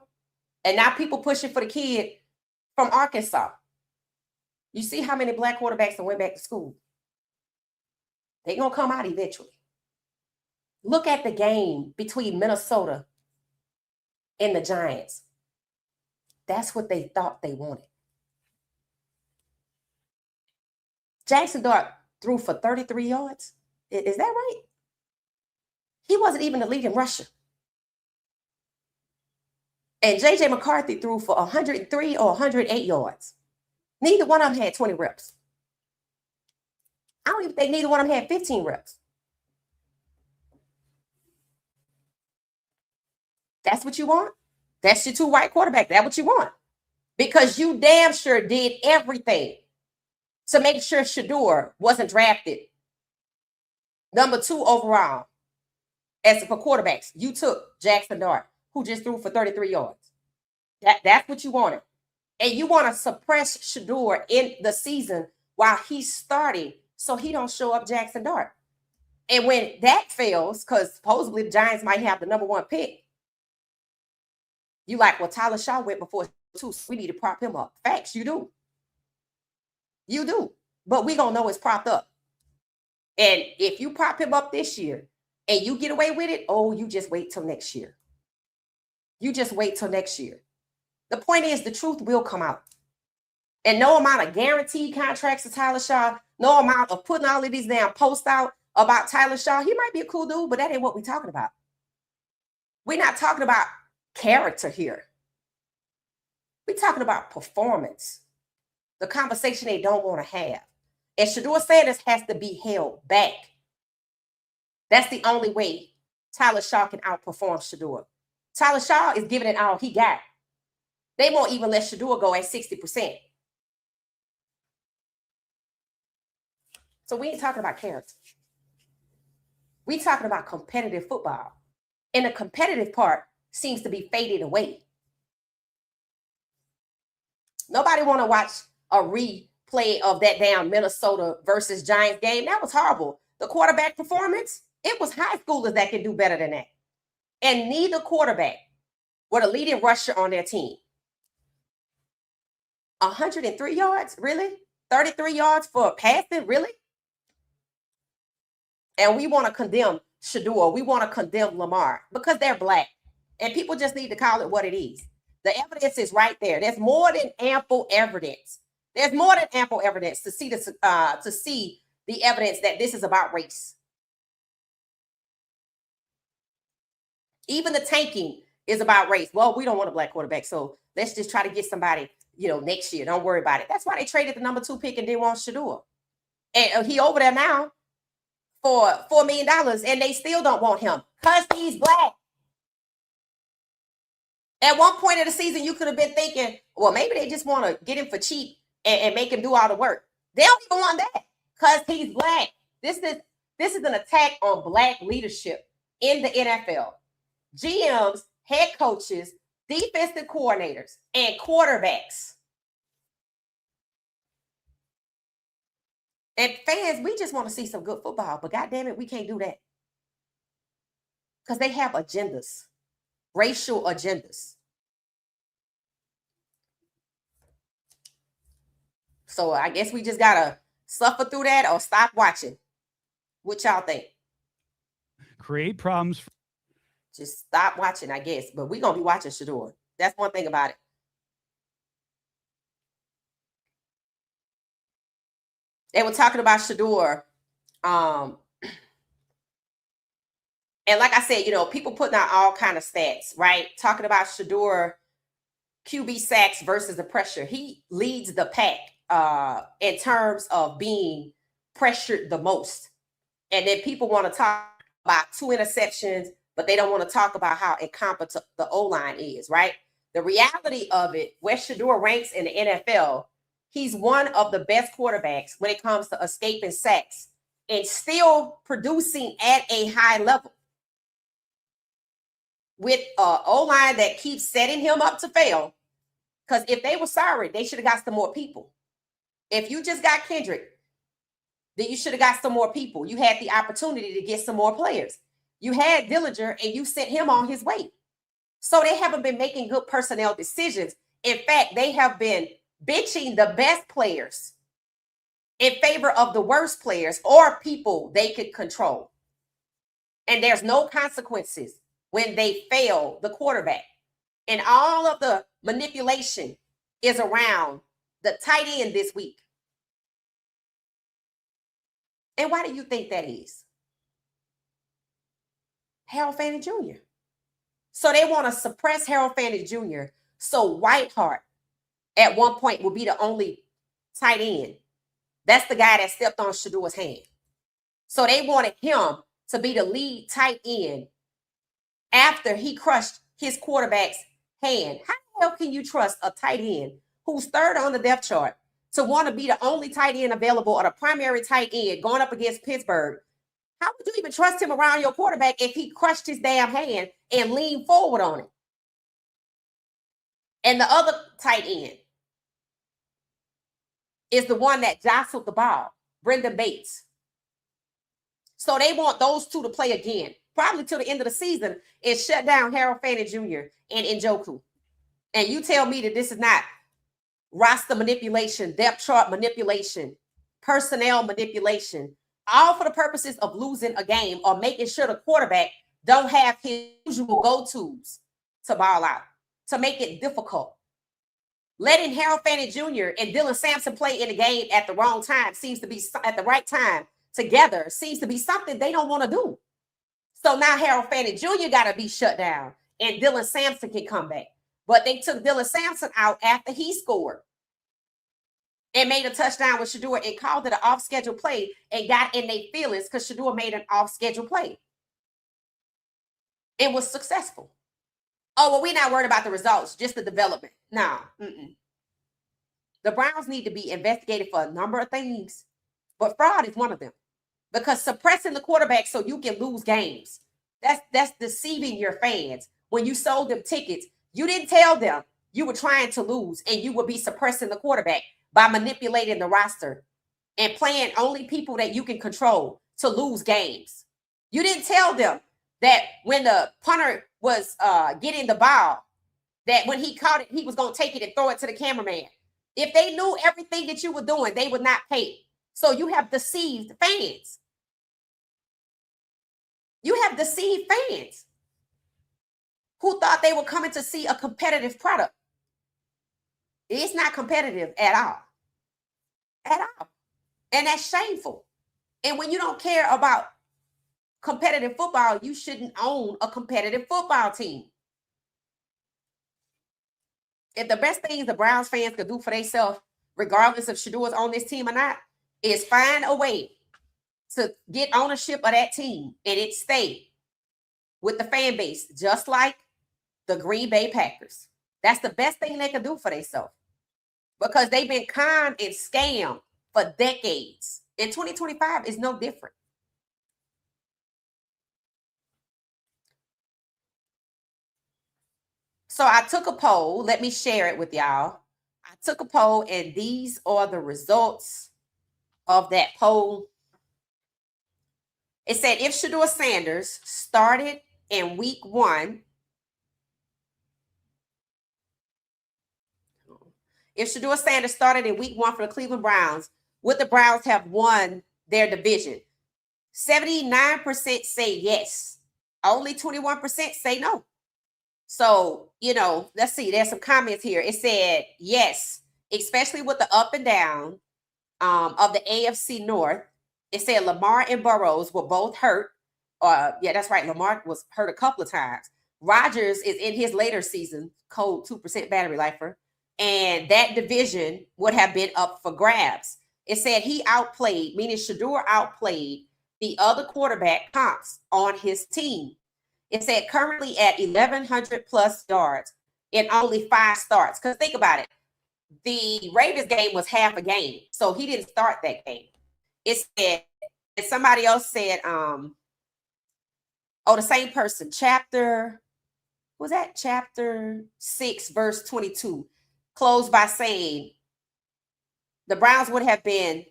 And now people pushing for the kid from Arkansas. You see how many black quarterbacks that went back to school? They're gonna come out eventually. Look at the game between Minnesota and the Giants. That's what they thought they wanted. Jackson Dart threw for 33 yards. Is that right? He wasn't even the leading rusher. And J.J. McCarthy threw for 103 or 108 yards. Neither one of them had 20 reps. I don't even think neither one of them had 15 reps. That's what you want? That's your two white quarterback. That's what you want. Because you damn sure did everything to make sure Shedeur wasn't drafted number 2 overall as for quarterbacks. You took Jackson Dart, who just threw for 33 yards. That's what you wanted. And you want to suppress Shedeur in the season while he's starting so he don't show up Jackson Dart. And when that fails, because supposedly the Giants might have the number 1 pick, you like, well, Tyler Shaw went before 2, so we need to prop him up. Facts, you do. You do. But we going to know it's propped up. And if you prop him up this year and you get away with it, oh, you just wait till next year. You just wait till next year. The point is the truth will come out. And no amount of guaranteed contracts to Tyler Shaw, no amount of putting all of these damn posts out about Tyler Shaw. He might be a cool dude, but that ain't what we're talking about. We're not talking about character here. We're talking about performance. The conversation they don't want to have. And Shedeur Sanders has to be held back. That's the only way Tyler Shaw can outperform Shedeur. Tyler Shaw is giving it all he got. They won't even let Shedeur go at 60%. So we ain't talking about character. We talking about competitive football. And the competitive part seems to be fading away. Nobody want to watch a replay of that damn Minnesota versus Giants game. That was horrible. The quarterback performance, it was high schoolers that can do better than that. And neither quarterback were the leading rusher on their team. 103 yards? Really? 33 yards for passing? Really? And we want to condemn Shedeur. We want to condemn Lamar because they're black. And people just need to call it what it is. The evidence is right there. There's more than ample evidence. There's more than ample evidence to see this, to see the evidence that this is about race. Even the tanking is about race. Well, we don't want a black quarterback, so let's just try to get somebody, next year. Don't worry about it. That's why they traded the number 2 pick and didn't want Shedeur. And he over there now for $4 million, and they still don't want him because he's black. At one point of the season, you could have been thinking, well, maybe they just want to get him for cheap and make him do all the work. They don't even want that because he's black. This is an attack on black leadership in the NFL. GMs, head coaches, defensive coordinators, and quarterbacks. And fans, we just want to see some good football, but goddamn it, we can't do that. Because they have agendas. Racial agendas. So I guess we just gotta suffer through that or stop watching. What y'all think? Create problems. Just stop watching, I guess. But we're gonna be watching Shedeur. That's one thing about it. They were talking about Shedeur. And like I said, people putting out all kind of stats, right? Talking about Shedeur QB sacks versus the pressure. He leads the pack in terms of being pressured the most. And then people want to talk about 2 interceptions, but they don't want to talk about how incompetent the O-line is, right? The reality of it, where Shedeur ranks in the NFL, he's one of the best quarterbacks when it comes to escaping sacks and still producing at a high level. With an O-line that keeps setting him up to fail. Because if they were sorry, they should have got some more people. If you just got Kendrick, Then you should have got some more people. You had the opportunity to get some more players. You had Dillinger and you sent him on his way. So they haven't been making good personnel decisions. In fact, they have been benching the best players in favor of the worst players or people they could control. And there's no consequences when they fail the quarterback. And all of the manipulation is around the tight end this week. And why do you think that is? Harold Fanning Jr. So they want to suppress Harold Fanning Jr. So Whiteheart at one point will be the only tight end. That's the guy that stepped on Shedeur's hand. So they wanted him to be the lead tight end after he crushed his quarterback's hand. How the hell can you trust a tight end who's third on the depth chart to want to be the only tight end available or the primary tight end going up against Pittsburgh? How would you even trust him around your quarterback if he crushed his damn hand and leaned forward on it? And the other tight end is the one that jostled the ball, Brendan Bates. So they want those two to play again, probably till the end of the season, and shut down Harold Fanning Jr. and Njoku. And you tell me that this is not roster manipulation, depth chart manipulation, personnel manipulation, all for the purposes of losing a game or making sure the quarterback don't have his usual go-tos to ball out, to make it difficult. Letting Harold Fanning Jr. and Dylan Sampson play in the game at the wrong time seems to be at the right time together seems to be something they don't want to do. So now Harold Fanning Jr. got to be shut down and Dylan Sampson can come back. But they took Dylan Sampson out after he scored and made a touchdown with Shedeur and called it an off-schedule play and got in their feelings because Shedeur made an off-schedule play. It was successful. Oh, well, we're not worried about the results, just the development. No. The Browns need to be investigated for a number of things, but fraud is one of them. Because suppressing the quarterback so you can lose games, that's deceiving your fans. When you sold them tickets, you didn't tell them you were trying to lose and you would be suppressing the quarterback by manipulating the roster and playing only people that you can control to lose games. You didn't tell them that when the punter was getting the ball, that when he caught it, he was going to take it and throw it to the cameraman. If they knew everything that you were doing, they would not pay. So you have deceived fans. You have deceived fans who thought they were coming to see a competitive product. It's not competitive at all. At all. And that's shameful. And when you don't care about competitive football, you shouldn't own a competitive football team. If the best things the Browns fans could do for themselves, regardless if Shedeur's on this team or not, is find a way to get ownership of that team and it stay with the fan base, just like the Green Bay Packers. That's the best thing they can do for themselves because they've been conned and scammed for decades. And 2025 is no different. So I took a poll. Let me share it with y'all. I took a poll, and these are the results of that poll. It said if Shedeur Sanders started in week 1, if Shedeur Sanders started in week 1 for the Cleveland Browns, would the Browns have won their division? 79% say yes. Only 21% say no. So, let's see. There's some comments here. It said yes, especially with the up and down of the AFC North. It said Lamar and Burrows were both hurt. Yeah, that's right. Lamar was hurt a couple of times. Rodgers is in his later season, cold 2% battery lifer. And that division would have been up for grabs. It said he outplayed, meaning Shedeur outplayed the other quarterback comps on his team. It said currently at 1,100 plus yards in only 5 starts. Because think about it. The Ravens game was half a game. So he didn't start that game. It said, and somebody else said, the same person, chapter 6, verse 22, closed by saying the Browns would have been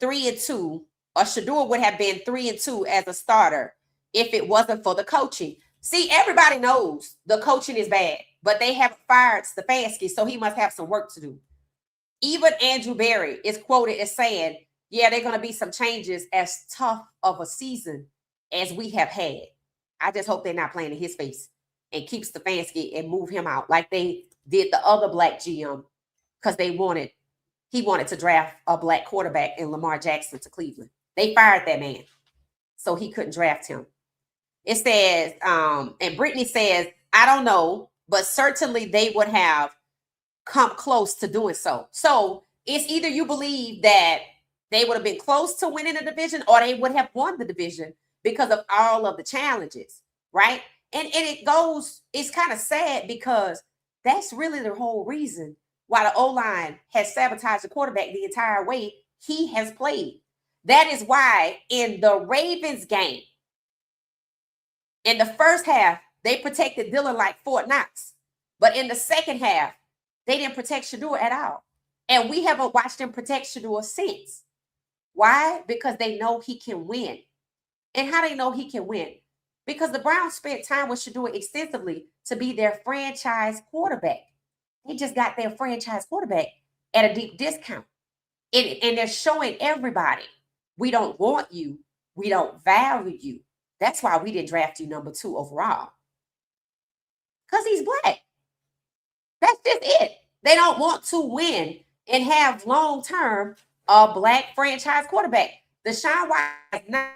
3-2 or Shedeur would have been 3-2 as a starter if it wasn't for the coaching. See, everybody knows the coaching is bad, but they haven't fired Stefanski, so he must have some work to do. Even Andrew Berry is quoted as saying, yeah, there are going to be some changes as tough of a season as we have had. I just hope they're not playing in his face and keep Stefanski and move him out like they did the other black GM because he wanted to draft a black quarterback in Lamar Jackson to Cleveland. They fired that man, so he couldn't draft him. It says, and Brittany says, I don't know, but certainly they would have come close to doing so. So it's either you believe that they would have been close to winning the division or they would have won the division because of all of the challenges, right? And it's kind of sad because that's really the whole reason why the O-line has sabotaged the quarterback the entire way he has played. That is why in the Ravens game, in the first half, they protected Dillon like Fort Knox. But in the second half, they didn't protect Shedeur at all. And we haven't watched them protect Shedeur since. Why? Because they know he can win. And how they know he can win? Because the Browns spent time with Shedeur extensively to be their franchise quarterback. They just got their franchise quarterback at a deep discount. And they're showing everybody, we don't want you. We don't value you. That's why we didn't draft you number 2 overall. Because he's black. That's just it. They don't want to win and have long-term a black franchise quarterback. Deshaun Watson has not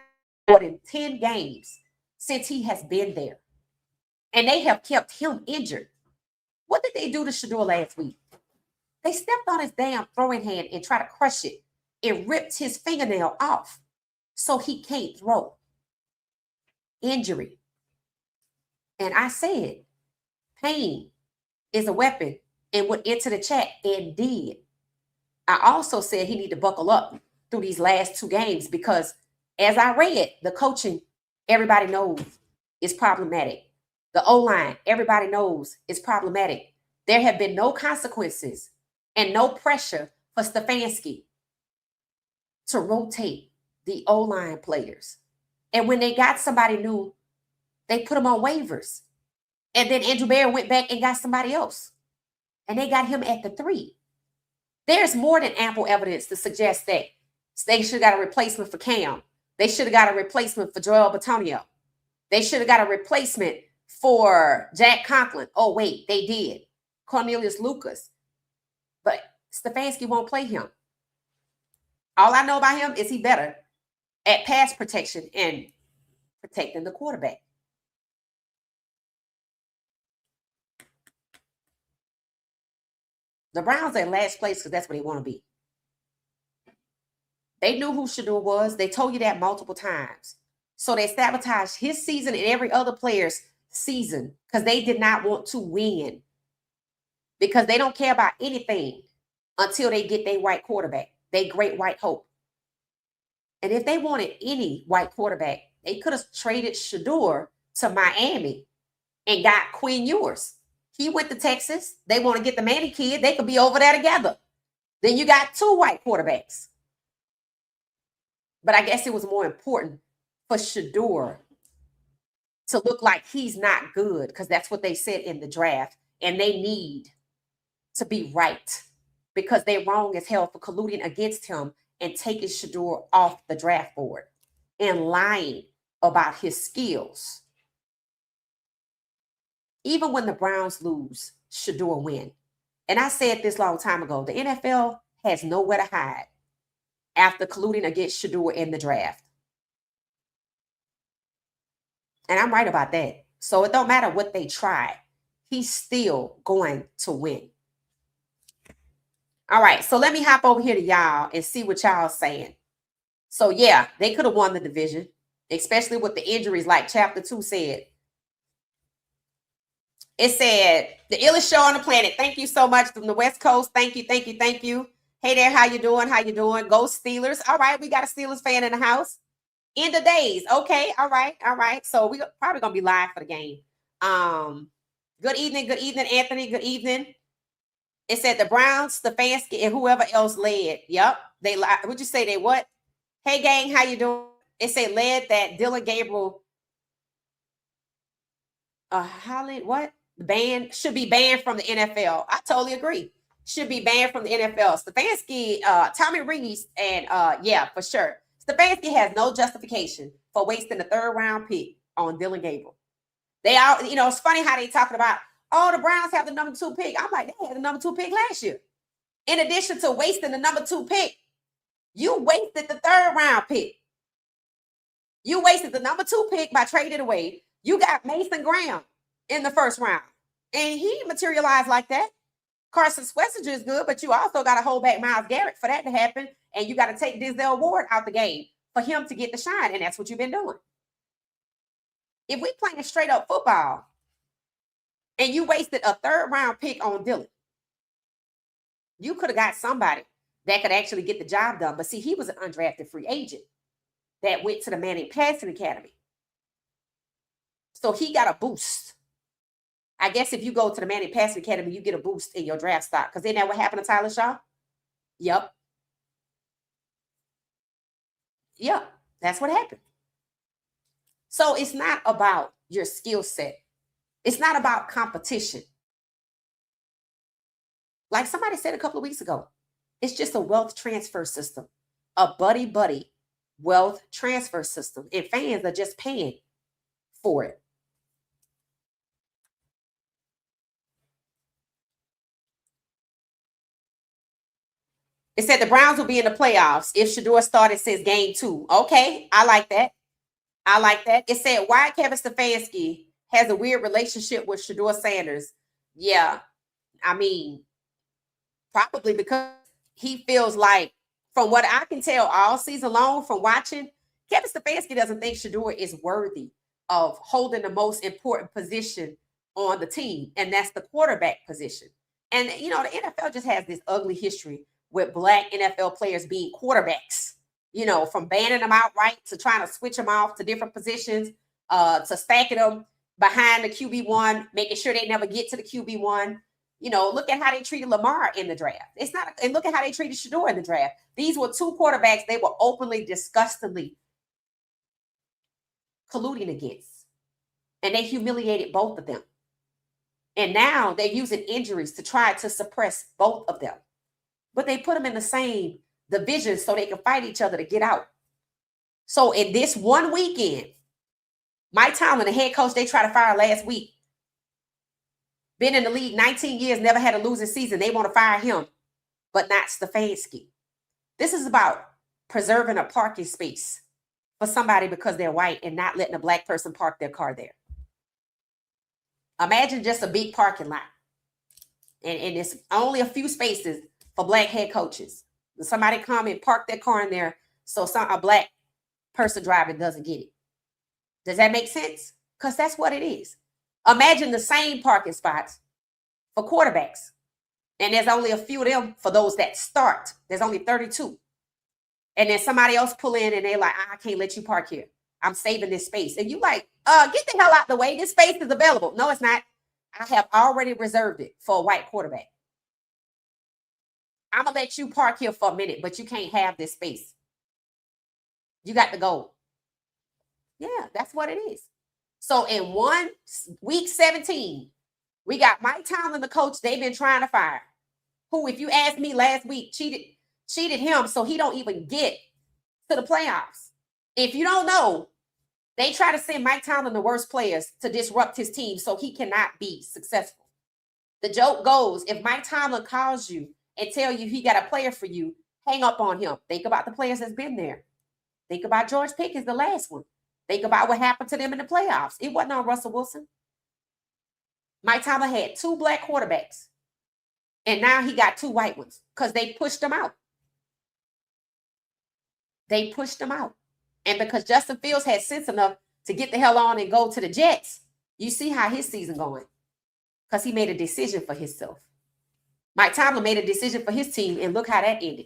more than 10 games since he has been there. And they have kept him injured. What did they do to Shedeur last week? They stepped on his damn throwing hand and tried to crush it and ripped his fingernail off so he can't throw. Injury. And I said, pain is a weapon and went into the chat and did. I also said he need to buckle up through these last 2 games because as I read, the coaching, everybody knows is problematic. The O-line, everybody knows is problematic. There have been no consequences and no pressure for Stefanski to rotate the O-line players. And when they got somebody new, they put him on waivers. And then Andrew Berry went back and got somebody else. And they got him at the 3. There's more than ample evidence to suggest that they should have got a replacement for Cam. They should have got a replacement for Joel Bitonio. They should have got a replacement for Jack Conklin. Oh, wait, they did. Cornelius Lucas. But Stefanski won't play him. All I know about him is he better at pass protection and protecting the quarterback. The Browns are in last place because that's where they want to be. They knew who Shedeur was. They told you that multiple times. So they sabotaged his season and every other player's season because they did not want to win. Because they don't care about anything until they get their white quarterback, their great white hope. And if they wanted any white quarterback, they could have traded Shedeur to Miami and got Quinn Ewers. He went to Texas. They want to get the Manning kid. They could be over there together. Then you got 2 white quarterbacks. But I guess it was more important for Shedeur to look like he's not good because that's what they said in the draft. And they need to be right because they're wrong as hell for colluding against him and taking Shedeur off the draft board and lying about his skills. Even when the Browns lose, Shedeur win. And I said this long time ago, the NFL has nowhere to hide after colluding against Shedeur in the draft. And I'm right about that. So it don't matter what they try. He's still going to win. All right, so let me hop over here to y'all and see what y'all saying. So yeah, they could have won the division, especially with the injuries like chapter 2 said. It said, the illest show on the planet. Thank you so much from the West Coast. Thank you, thank you, thank you. Hey there, how you doing? How you doing? Go Steelers. All right, we got a Steelers fan in the house. End of days. Okay, all right, all right. So we probably going to be live for the game. Good evening, Anthony. Good evening. It said the Browns, Stefanski, and whoever else led. Yep, they lied. Would you say they what? Hey gang, how you doing? It say led that Dylan Gabriel Holland, what? Ban should be banned from the NFL. I totally agree. Should be banned from the NFL. Stefanski, Tommy Rees, and yeah, for sure. Stefanski has no justification for wasting the 3rd round pick on Dylan Gabriel. They are, it's funny how they talking about, oh, the Browns have the number 2 pick. I'm like, they had the number 2 pick last year. In addition to wasting the number 2 pick, you wasted the 3rd round pick. You wasted the number 2 pick by trading away. You got Mason Graham in the 1st round, and he materialized like that. Carson Swessinger is good, but you also got to hold back Myles Garrett for that to happen, and you got to take Denzel Ward out the game for him to get the shine, and that's what you've been doing. If we playing straight up football, and you wasted a 3rd round pick on Dylan, you could have got somebody that could actually get the job done. But see, he was an undrafted free agent that went to the Manning Passing Academy. So he got a boost. I guess if you go to the Manning Passing Academy, you get a boost in your draft stock. Because isn't that what happened to Tyler Shaw? Yep. Yep. That's what happened. So it's not about your skill set. It's not about competition. Like somebody said a couple of weeks ago, it's just a wealth transfer system, a buddy wealth transfer system. And fans are just paying for it. It said the Browns will be in the playoffs if Shedeur started since game 2. Okay, I like that. I like that. It said why Kevin Stefanski has a weird relationship with Shedeur Sanders. Yeah, I mean, probably because he feels like, from what I can tell all season long from watching, Kevin Stefanski doesn't think Shedeur is worthy of holding the most important position on the team, and that's the quarterback position. And, the NFL just has this ugly history with Black NFL players being quarterbacks, from banning them outright to trying to switch them off to different positions, to stacking them behind the QB1, making sure they never get to the QB1. Look at how they treated Lamar in the draft. And look at how they treated Shedeur in the draft. These were 2 quarterbacks they were openly, disgustingly colluding against. And they humiliated both of them. And now they're using injuries to try to suppress both of them. But they put them in the same division so they can fight each other to get out. So in this one weekend, Mike Tomlin, the head coach they tried to fire last week, been in the league 19 years, never had a losing season. They want to fire him, but not Stefanski. This is about preserving a parking space for somebody because they're white and not letting a Black person park their car there. Imagine just a big parking lot. And it's only a few spaces for Black head coaches. Somebody come and park their car in there so a Black person driving doesn't get it. Does that make sense? Because that's what it is. Imagine the same parking spots for quarterbacks. And there's only a few of them for those that start. There's only 32. And then somebody else pull in and they're like, I can't let you park here. I'm saving this space. And you like, get the hell out the way. This space is available. No, it's not. I have already reserved it for a white quarterback. I'm going to let you park here for a minute, but you can't have this space. You got to go. Yeah, that's what it is. So in week 17, we got Mike Tomlin, the coach they've been trying to fire, who, if you asked me last week, cheated him so he don't even get to the playoffs. If you don't know, they try to send Mike Tomlin the worst players to disrupt his team so he cannot be successful. The joke goes, if Mike Tomlin calls you and tell you he got a player for you, hang up on him. Think about the players that's been there. Think about George Pickens, the last one. Think about what happened to them in the playoffs. It wasn't on Russell Wilson. Mike Tomlin had 2 Black quarterbacks, and now he got 2 white ones because they pushed them out. They pushed them out. And because Justin Fields had sense enough to get the hell on and go to the Jets, you see how his season going because he made a decision for himself. Mike Tomlin made a decision for his team, and look how that ended.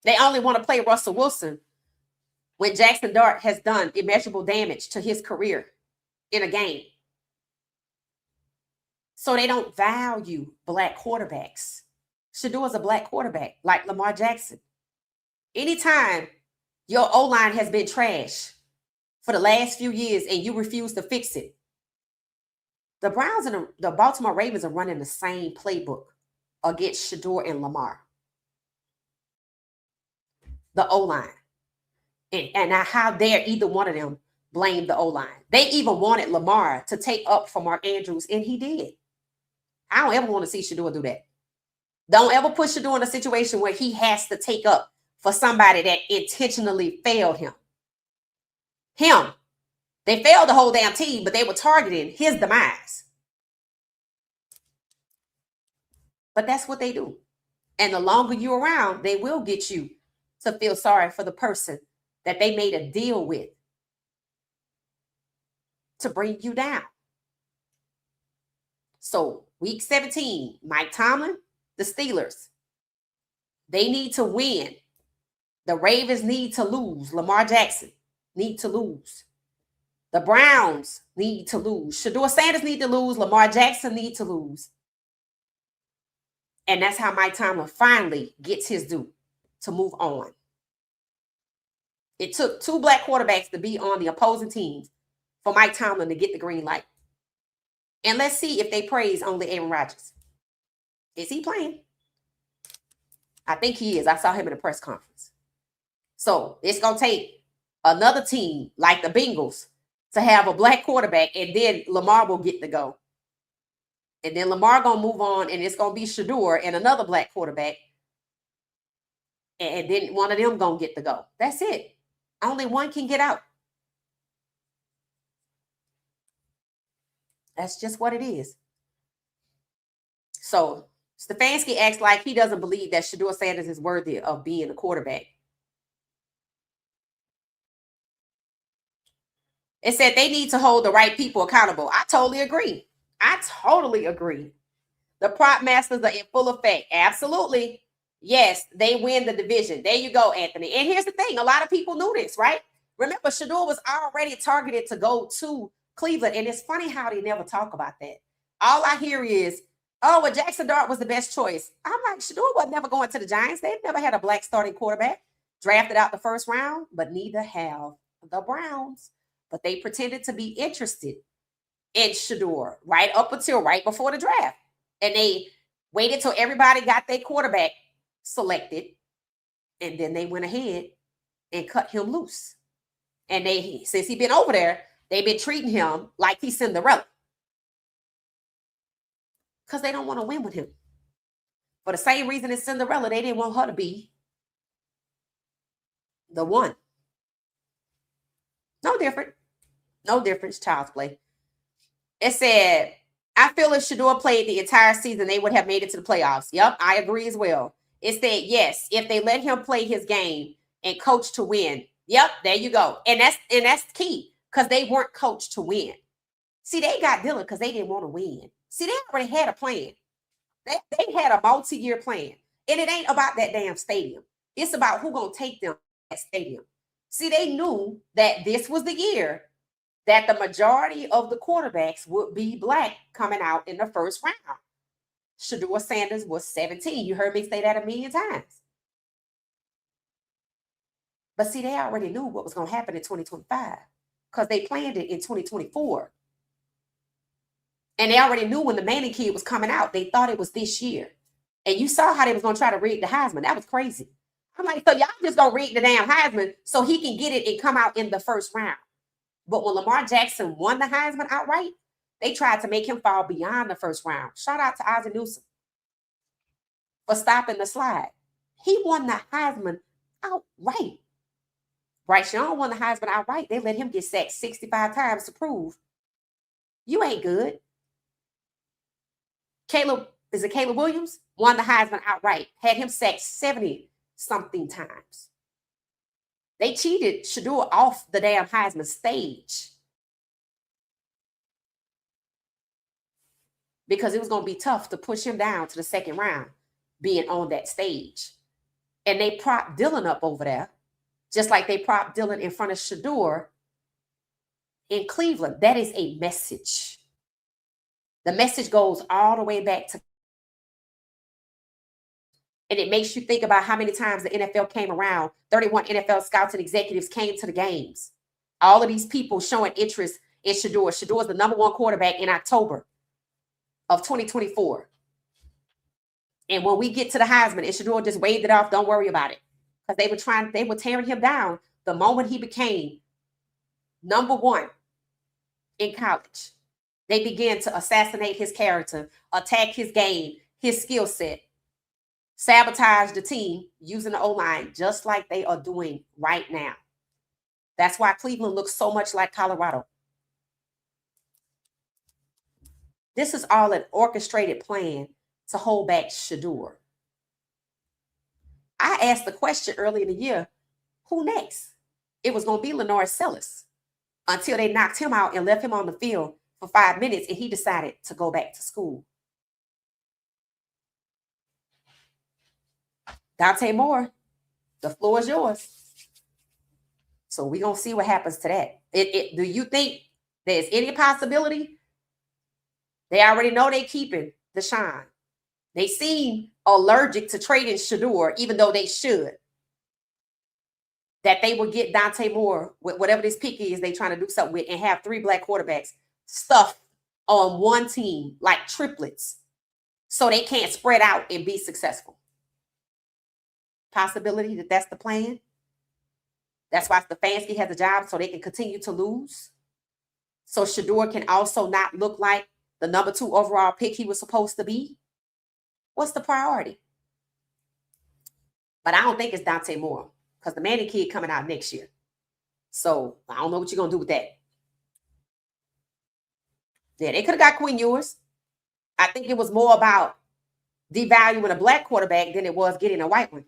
They only want to play Russell Wilson when Jackson Dart has done immeasurable damage to his career in a game. So they don't value black quarterbacks. Shedeur's a black quarterback, like Lamar Jackson. Anytime your O-line has been trash for the last few years and you refuse to fix it, the Browns and the Baltimore Ravens are running the same playbook against Shedeur and Lamar. The O-line. And how dare either one of them blame the O-line. They even wanted Lamar to take up for Mark Andrews, and he did. I don't ever want to see Shedeur do that. Don't ever put Shedeur in a situation where he has to take up for somebody that intentionally failed him. They failed the whole damn team, but they were targeting his demise. But that's what they do. And the longer you're around, they will get you to feel sorry for the person that they made a deal with to bring you down. So week 17, Mike Tomlin, the Steelers, they need to win. The Ravens need to lose. Lamar Jackson need to lose. The Browns need to lose. Shedeur Sanders need to lose. Lamar Jackson need to lose. And that's how Mike Tomlin finally gets his due to move on. It took 2 black quarterbacks to be on the opposing teams for Mike Tomlin to get the green light. And let's see if they praise only Aaron Rodgers. Is he playing? I think he is. I saw him in a press conference. So it's going to take another team like the Bengals to have a black quarterback, and then Lamar will get to go. And then Lamar going to move on, and it's going to be Shedeur and another black quarterback. And then one of them going to get to go. That's it. Only one can get out. That's just what it is. So Stefanski acts like he doesn't believe that Shedeur Sanders is worthy of being a quarterback. It said they need to hold the right people accountable. I totally agree. The prop masters are in full effect. Absolutely. Yes, they win the division. There you go, Anthony. And here's the thing. A lot of people knew this, right? Remember, Shedeur was already targeted to go to Cleveland. And it's funny how they never talk about that. All I hear is, oh, well, Jackson Dart was the best choice. I'm like, Shedeur was never going to the Giants. They've never had a black starting quarterback drafted out the first round, but neither have the Browns. But they pretended to be interested in Shedeur right up until right before the draft. And they waited till everybody got their quarterback selected. And then they went ahead and cut him loose. And since he's been over there, they've been treating him like he's Cinderella. Because they don't want to win with him. For the same reason as Cinderella, they didn't want her to be the one. No difference, child's play. It said, I feel if Shedeur played the entire season, they would have made it to the playoffs. Yep, I agree as well. It said, yes, if they let him play his game and coach to win. Yep, there you go. And that's key, because they weren't coached to win. See, they got Dillon because they didn't want to win. See, they already had a plan. They had a multi-year plan. And it ain't about that damn stadium. It's about who's going to take them to that stadium. See, they knew that this was the year that the majority of the quarterbacks would be black coming out in the first round. Shedeur Sanders was 17. You heard me say that a million times. But see, they already knew what was going to happen in 2025 because they planned it in 2024. And they already knew when the Manning kid was coming out, they thought it was this year. And you saw how they was going to try to rig the Heisman. That was crazy. I'm like, so y'all just going to rig the damn Heisman so he can get it and come out in the first round. But when Lamar Jackson won the Heisman outright, they tried to make him fall beyond the first round. Shout out to Ozzie Newsome for stopping the slide. He won the Heisman outright. Bryce Young won the Heisman outright. They let him get sacked 65 times to prove you ain't good. Caleb Williams won the Heisman outright, had him sacked 70-something times. They cheated Shedeur off the damn Heisman stage because it was going to be tough to push him down to the second round being on that stage. And they propped Dillon up over there, just like they propped Dillon in front of Shedeur in Cleveland. That is a message. The message goes all the way back to, and it makes you think about how many times the NFL came around. 31 NFL scouts and executives came to the games. All of these people showing interest in Shedeur. Shedeur is the #1 quarterback in October of 2024. And when we get to the Heisman, and Shedeur just waved it off, don't worry about it. Because they were tearing him down the moment he became #1 in college. They began to assassinate his character, attack his game, his skill set, sabotage the team using the O-line, just like they are doing right now. That's why Cleveland looks so much like Colorado. This is all an orchestrated plan to hold back Shedeur. I asked the question early in the year, who next? It was going to be Lamar Jackson until they knocked him out and left him on the field for 5 minutes, and he decided to go back to school. Dante Moore, the floor is yours. So we're going to see what happens to that. Do you think there's any possibility? They already know they're keeping Deshaun. They seem allergic to trading Shedeur, even though they should. That they will get Dante Moore with whatever this pick is they trying to do something with, and have 3 black quarterbacks stuffed on one team like triplets so they can't spread out and be successful. Possibility that that's the plan. That's why Stefanski has a job, so they can continue to lose. So Shedeur can also not look like the #2 overall pick he was supposed to be. What's the priority? But I don't think it's Dante Moore, because the Manning kid coming out next year. So I don't know what you're going to do with that. Yeah, they could have got Quinn Ewers. I think it was more about devaluing a black quarterback than it was getting a white one.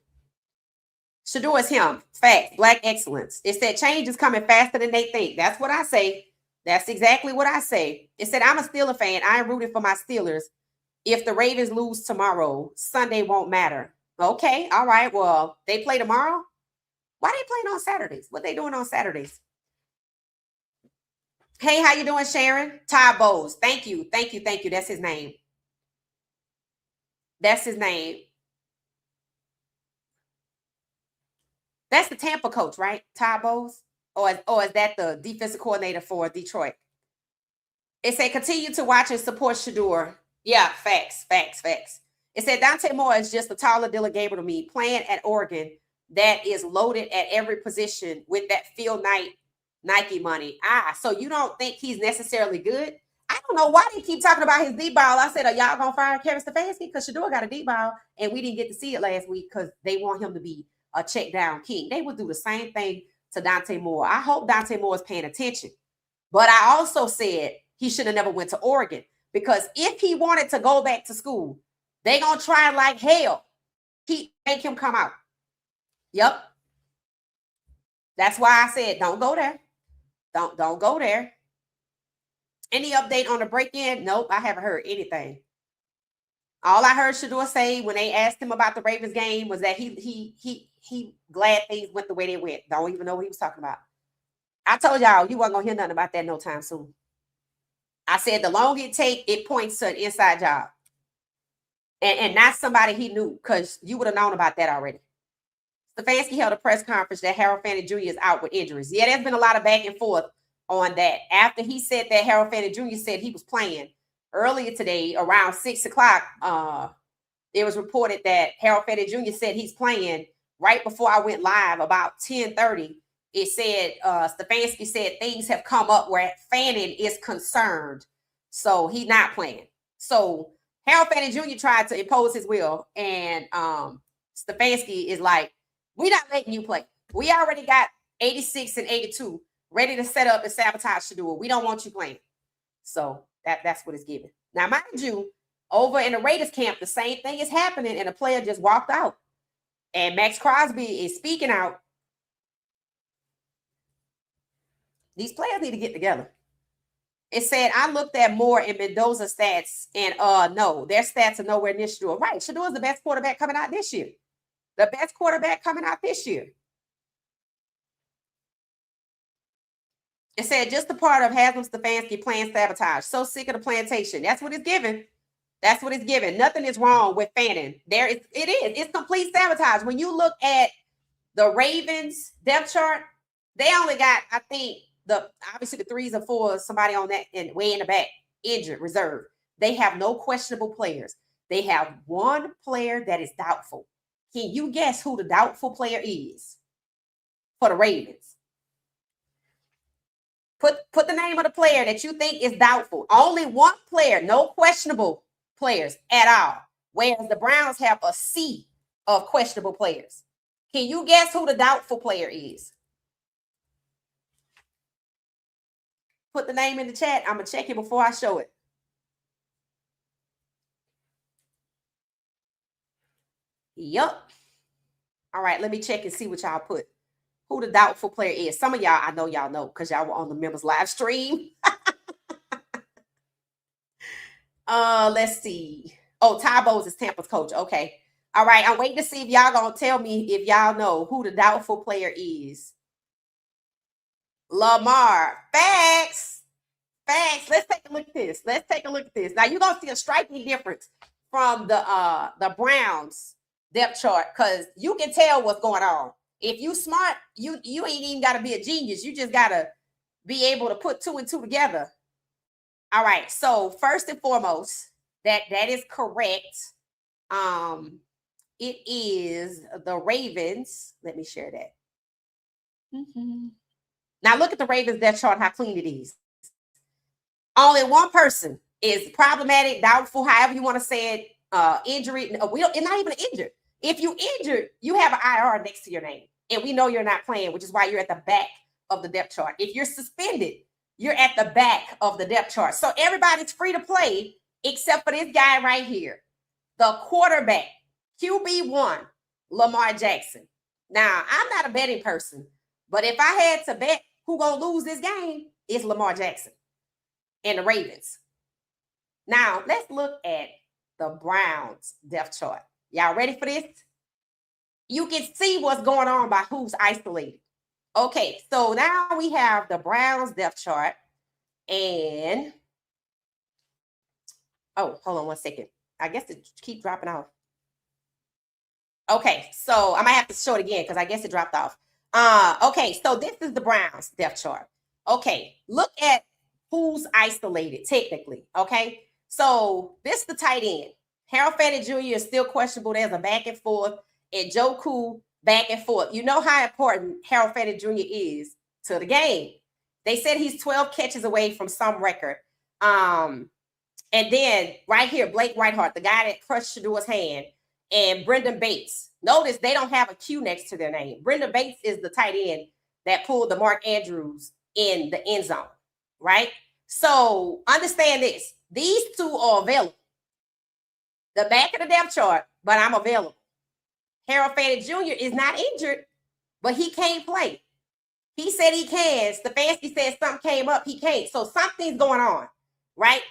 Shedeur is him. Facts. Black excellence. It said change is coming faster than they think. That's what I say. That's exactly what I say. It said, I'm a Steeler fan. I am rooting for my Steelers. If the Ravens lose tomorrow, Sunday won't matter. Okay. All right. Well, they play tomorrow. Why they playing on Saturdays? What they doing on Saturdays? Hey, how you doing, Sharon? Todd Bowles. Thank you. Thank you. Thank you. That's his name. That's his name. That's the Tampa coach, right? Todd Bowles? Or is that the defensive coordinator for Detroit? It said, continue to watch and support Shedeur. Yeah, facts. It said, Dante Moore is just a taller Dylan Gabriel to me, playing at Oregon that is loaded at every position with that Phil Knight Nike money. So you don't think he's necessarily good? I don't know why they keep talking about his deep ball. I said, are y'all going to fire Kevin Stefanski? Because Shedeur got a deep ball, and we didn't get to see it last week because they want him to be a check down king. They would do the same thing to Dante Moore. I hope Dante Moore is paying attention. But I also said he should have never went to Oregon, because if he wanted to go back to school, they going to try like hell. Make him come out. Yep. That's why I said, don't go there. Don't go there. Any update on the break-in? Nope, I haven't heard anything. All I heard Shedeur say when they asked him about the Ravens game was that he glad things went the way they went. Don't even know what he was talking about. I told y'all you wasn't gonna hear nothing about that no time soon. I said the longer it take, it points to an inside job. And not somebody he knew, because you would have known about that already. Stefanski held a press conference that Harold Fanning Jr. is out with injuries. Yeah, there's been a lot of back and forth on that. After he said that, Harold Fanning Jr. said he was playing. Earlier today, around 6 o'clock, it was reported that Harold Fanning Jr. said he's playing. Right before I went live, about 10:30, it said Stefanski said things have come up where Fanning is concerned. So he's not playing. So Harold Fanning Jr. tried to impose his will, and Stefanski is like, we're not letting you play. We already got 86 and 82 ready to set up and sabotage Shedeur. We don't want you playing. So that's what it's given. Now, mind you, over in the Raiders camp, the same thing is happening, and a player just walked out. And Max Crosby is speaking out. These players need to get together. It said, I looked at Moore and Mendoza stats, and no, their stats are nowhere near Shedeur. Right, Shedeur is the best quarterback coming out this year. The best quarterback coming out this year. It said just a part of Haslam Stefanski playing Sabotage. So sick of the plantation. That's what it's given. That's what it's given. Nothing is wrong with fanning. It's complete sabotage. When you look at the Ravens depth chart, they only got, I think, obviously the 3s and 4s, somebody on that and way in the back, injured, reserve. They have no questionable players. They have one player that is doubtful. Can you guess who the doubtful player is for the Ravens? Put the name of the player that you think is doubtful. Only one player, no questionable players at all. Whereas the Browns have a sea of questionable players. Can you guess who the doubtful player is? Put the name in the chat. I'm going to check it before I show it. Yup. All right, let me check and see what y'all put. Who the doubtful player is. Some of y'all, I know y'all know because y'all were on the members live stream. Let's see. Oh, Ty Bowles is Tampa's coach. Okay. All right. I'm waiting to see if y'all gonna tell me if y'all know who the doubtful player is. Lamar. Facts. Let's take a look at this. Now you're gonna see a striking difference from the Browns depth chart because you can tell what's going on. If you smart, you ain't even got to be a genius. You just got to be able to put 2 and 2 together. All right. So first and foremost, that is correct. It is the Ravens. Let me share that. Now look at the Ravens depth chart, how clean it is. Only one person is problematic, doubtful, however you want to say it, injury. It's not even injured. If you injured, you have an IR next to your name. And we know you're not playing, which is why you're at the back of the depth chart. If you're suspended, you're at the back of the depth chart. So everybody's free to play except for this guy right here, the quarterback, QB1, Lamar Jackson. Now, I'm not a betting person, but if I had to bet who gonna lose this game, it's Lamar Jackson and the Ravens. Now, let's look at the Browns depth chart. Y'all ready for this? You can see what's going on by who's isolated. Okay, so now we have the Browns depth chart. And, oh, hold on 1 second. I guess it keeps dropping off. Okay, so I might have to show it again because I guess it dropped off. Okay, so this is the Browns depth chart. Okay, look at who's isolated technically, okay? So this is the tight end. Harold Fanning Jr. is still questionable. There's a back and forth. And Joe Cool back and forth. You know how important Harold Fanning Jr. is to the game. They said he's 12 catches away from some record. And then right here, Blake Whiteheart, the guy that crushed Shedeur's hand, and Brendan Bates. Notice they don't have a Q next to their name. Brendan Bates is the tight end that pulled the Mark Andrews in the end zone, right? So understand this. These two are available. The back of the depth chart, but I'm available. Harold Fanning Jr. is not injured, but he can't play. He said he can. Stefanski said something came up. He can't. So something's going on, right?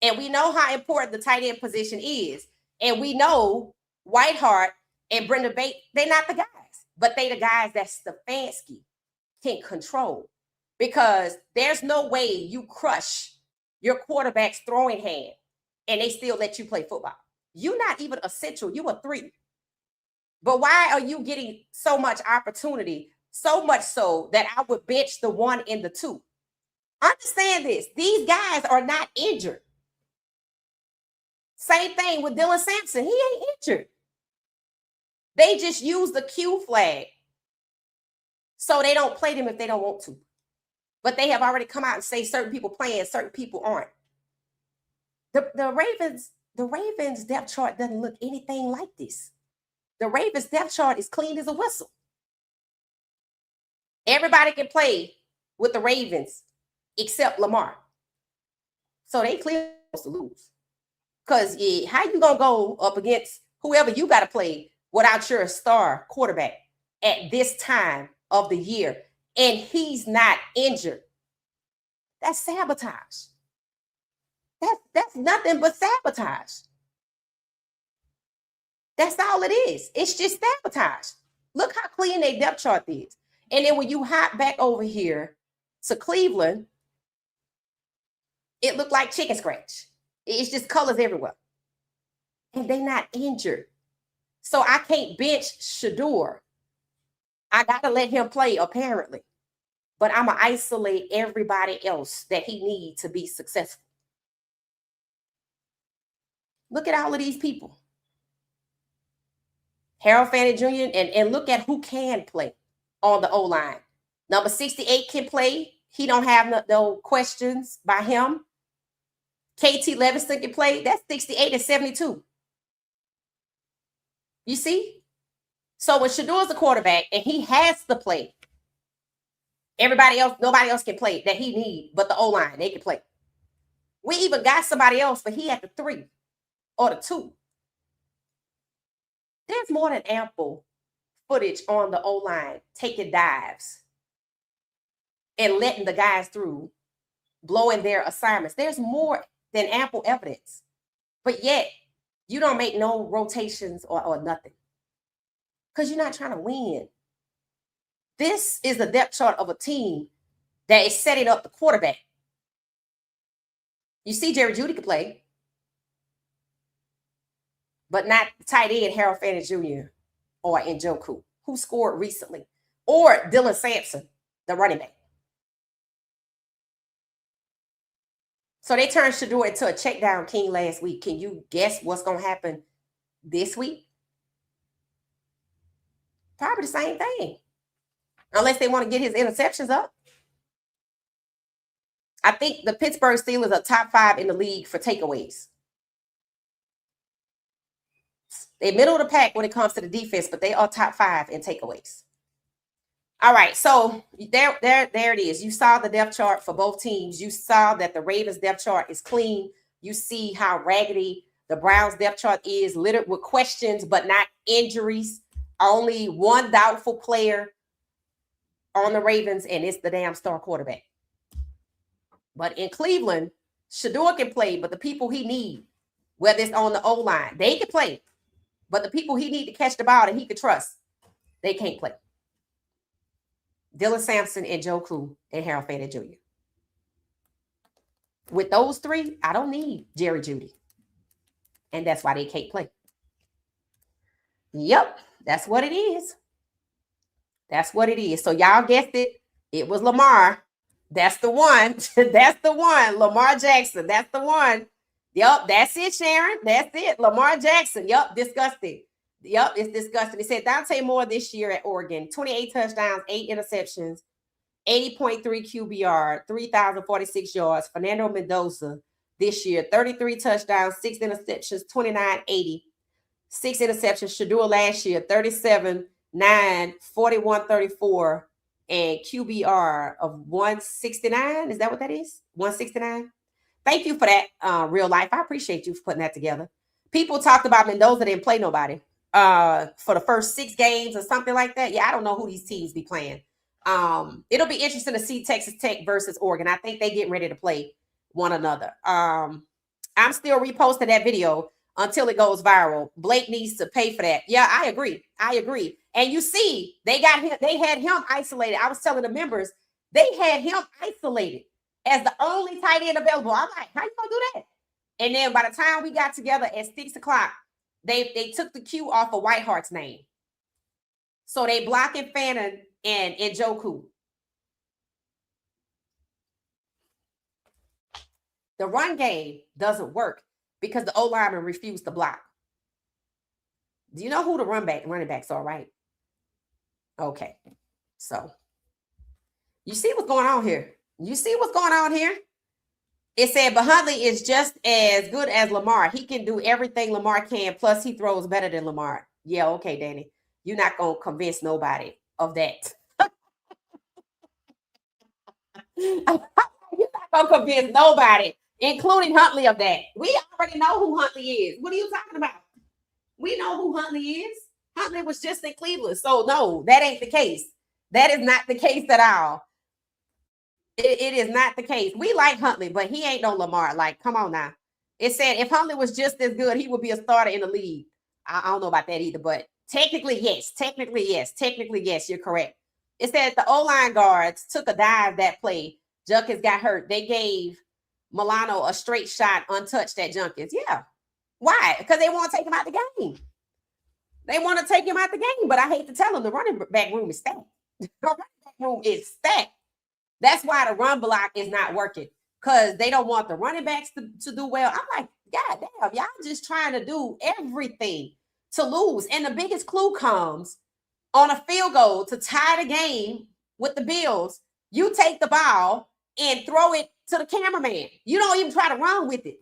And we know how important the tight end position is. And we know Whiteheart and Brendan Bates, they're not the guys, but they the guys that Stefanski can control. Because there's no way you crush your quarterback's throwing hand and they still let you play football. You're not even essential. You a 3. But why are you getting so much opportunity? So much so that I would bench the 1 and the 2. Understand this. These guys are not injured. Same thing with Dylan Sampson. He ain't injured. They just use the Q flag so they don't play them if they don't want to. But they have already come out and say certain people playing, certain people aren't. The Ravens depth chart doesn't look anything like this. The Ravens depth chart is clean as a whistle. Everybody can play with the Ravens except Lamar. So they clearly supposed to lose. Because how you going to go up against whoever you got to play without your star quarterback at this time of the year and he's not injured? That's sabotage. That's nothing but sabotage. That's all it is. It's just sabotage. Look how clean their depth chart is. And then when you hop back over here to Cleveland, it looked like chicken scratch. It's just colors everywhere. And they're not injured. So I can't bench Shedeur. I got to let him play, apparently. But I'm going to isolate everybody else that he needs to be successful. Look at all of these people. Harold Fanning Jr. and look at who can play on the O-line. Number 68 can play. He don't have no questions by him. KT Levinson can play. That's 68 and 72. You see? So when Shedeur's a quarterback and he has to play, everybody else, nobody else can play that he need but the O-line. They can play. We even got somebody else, but he at the 3 or the 2. There's more than ample footage on the O-line taking dives and letting the guys through, blowing their assignments. There's more than ample evidence. But yet, you don't make no rotations or nothing because you're not trying to win. This is the depth chart of a team that is setting up the quarterback. You see Jerry Jeudy can play, but not tight end Harold Fanning Jr. or Njoku, who scored recently, or Dylan Sampson, the running back. So they turned Shedeur into a check down king last week. Can you guess what's going to happen this week? Probably the same thing, unless they want to get his interceptions up. I think the Pittsburgh Steelers are top 5 in the league for takeaways. They're middle of the pack when it comes to the defense, but they are top 5 in takeaways. All right, so there it is. You saw the depth chart for both teams. You saw that the Ravens depth chart is clean. You see how raggedy the Browns depth chart is, littered with questions, but not injuries. Only one doubtful player on the Ravens, and it's the damn star quarterback. But in Cleveland, Shedeur can play, but the people he need, whether it's on the O-line, they can play. But the people he need to catch the ball that he could trust, they can't play. Dylan Sampson and Njoku and Harold Fanning Jr. With those 3, I don't need Jerry Jeudy. And that's why they can't play. Yep, that's what it is. That's what it is. So y'all guessed it. It was Lamar. That's the one. That's the one. Lamar Jackson. That's the one. Yep, that's it, Sharon. That's it. Lamar Jackson. Yep, disgusting. Yep, it's disgusting. He said Dante Moore this year at Oregon, 28 touchdowns, 8 interceptions, 80.3 QBR, 3,046 yards. Fernando Mendoza this year, 33 touchdowns, 6 interceptions, 29.80, 6 interceptions. Shedeur last year, 37, 9, 41, 34, and QBR of 169. Is that what that is? 169? Thank you for that, real life. I appreciate you for putting that together. People talked about Mendoza didn't play nobody for the first 6 games or something like that. Yeah, I don't know who these teams be playing. It'll be interesting to see Texas Tech versus Oregon. I think they getting ready to play one another. I'm still reposting that video until it goes viral. Blake needs to pay for that. Yeah, I agree. I agree. And you see, they had him isolated. I was telling the members, they had him isolated as the only tight end available. I'm like, how you gonna do that? And then by the time we got together at 6 o'clock, they took the cue off of Whitehart's name. So they blocking Fannin and Njoku. The run game doesn't work because the O-lineman refused to block. Do you know who the running backs are, right? Okay. So you see what's going on here. You see what's going on here? It said, but Huntley is just as good as Lamar. He can do everything Lamar can, plus he throws better than Lamar. Yeah, okay, Danny. You're not going to convince nobody of that. You're not going to convince nobody, including Huntley, of that. We already know who Huntley is. What are you talking about? We know who Huntley is. Huntley was just in Cleveland. So, no, that ain't the case. That is not the case at all. It is not the case. We like Huntley, but he ain't no Lamar. Like, come on now. It said if Huntley was just as good, he would be a starter in the league. I don't know about that either, but technically, yes. Technically, yes. Technically, yes, you're correct. It said the O-line guards took a dive that play. Junkins got hurt. They gave Milano a straight shot untouched at Junkins. Yeah. Why? Because they want to take him out the game. They want to take him out the game, but I hate to tell them the running back room is stacked. The running back room is stacked. That's why the run block is not working, because they don't want the running backs to do well. I'm like, God damn, y'all just trying to do everything to lose. And the biggest clue comes on a field goal to tie the game with the Bills. You take the ball and throw it to the cameraman. You don't even try to run with it.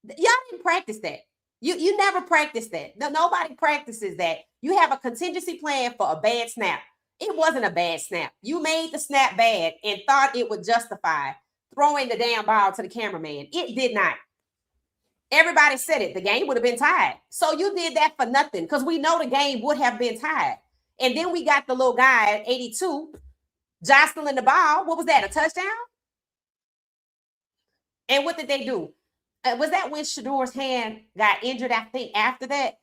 Y'all didn't practice that. You never practice that. Nobody practices that. You have a contingency plan for a bad snap. It wasn't a bad snap. You made the snap bad and thought it would justify throwing the damn ball to the cameraman. It did not. Everybody said it. The game would have been tied. So you did that for nothing, because we know the game would have been tied. And then we got the little guy at 82 jostling the ball. What was that, a touchdown? And what did they do? Was that when Shedeur's hand got injured, I think, after that?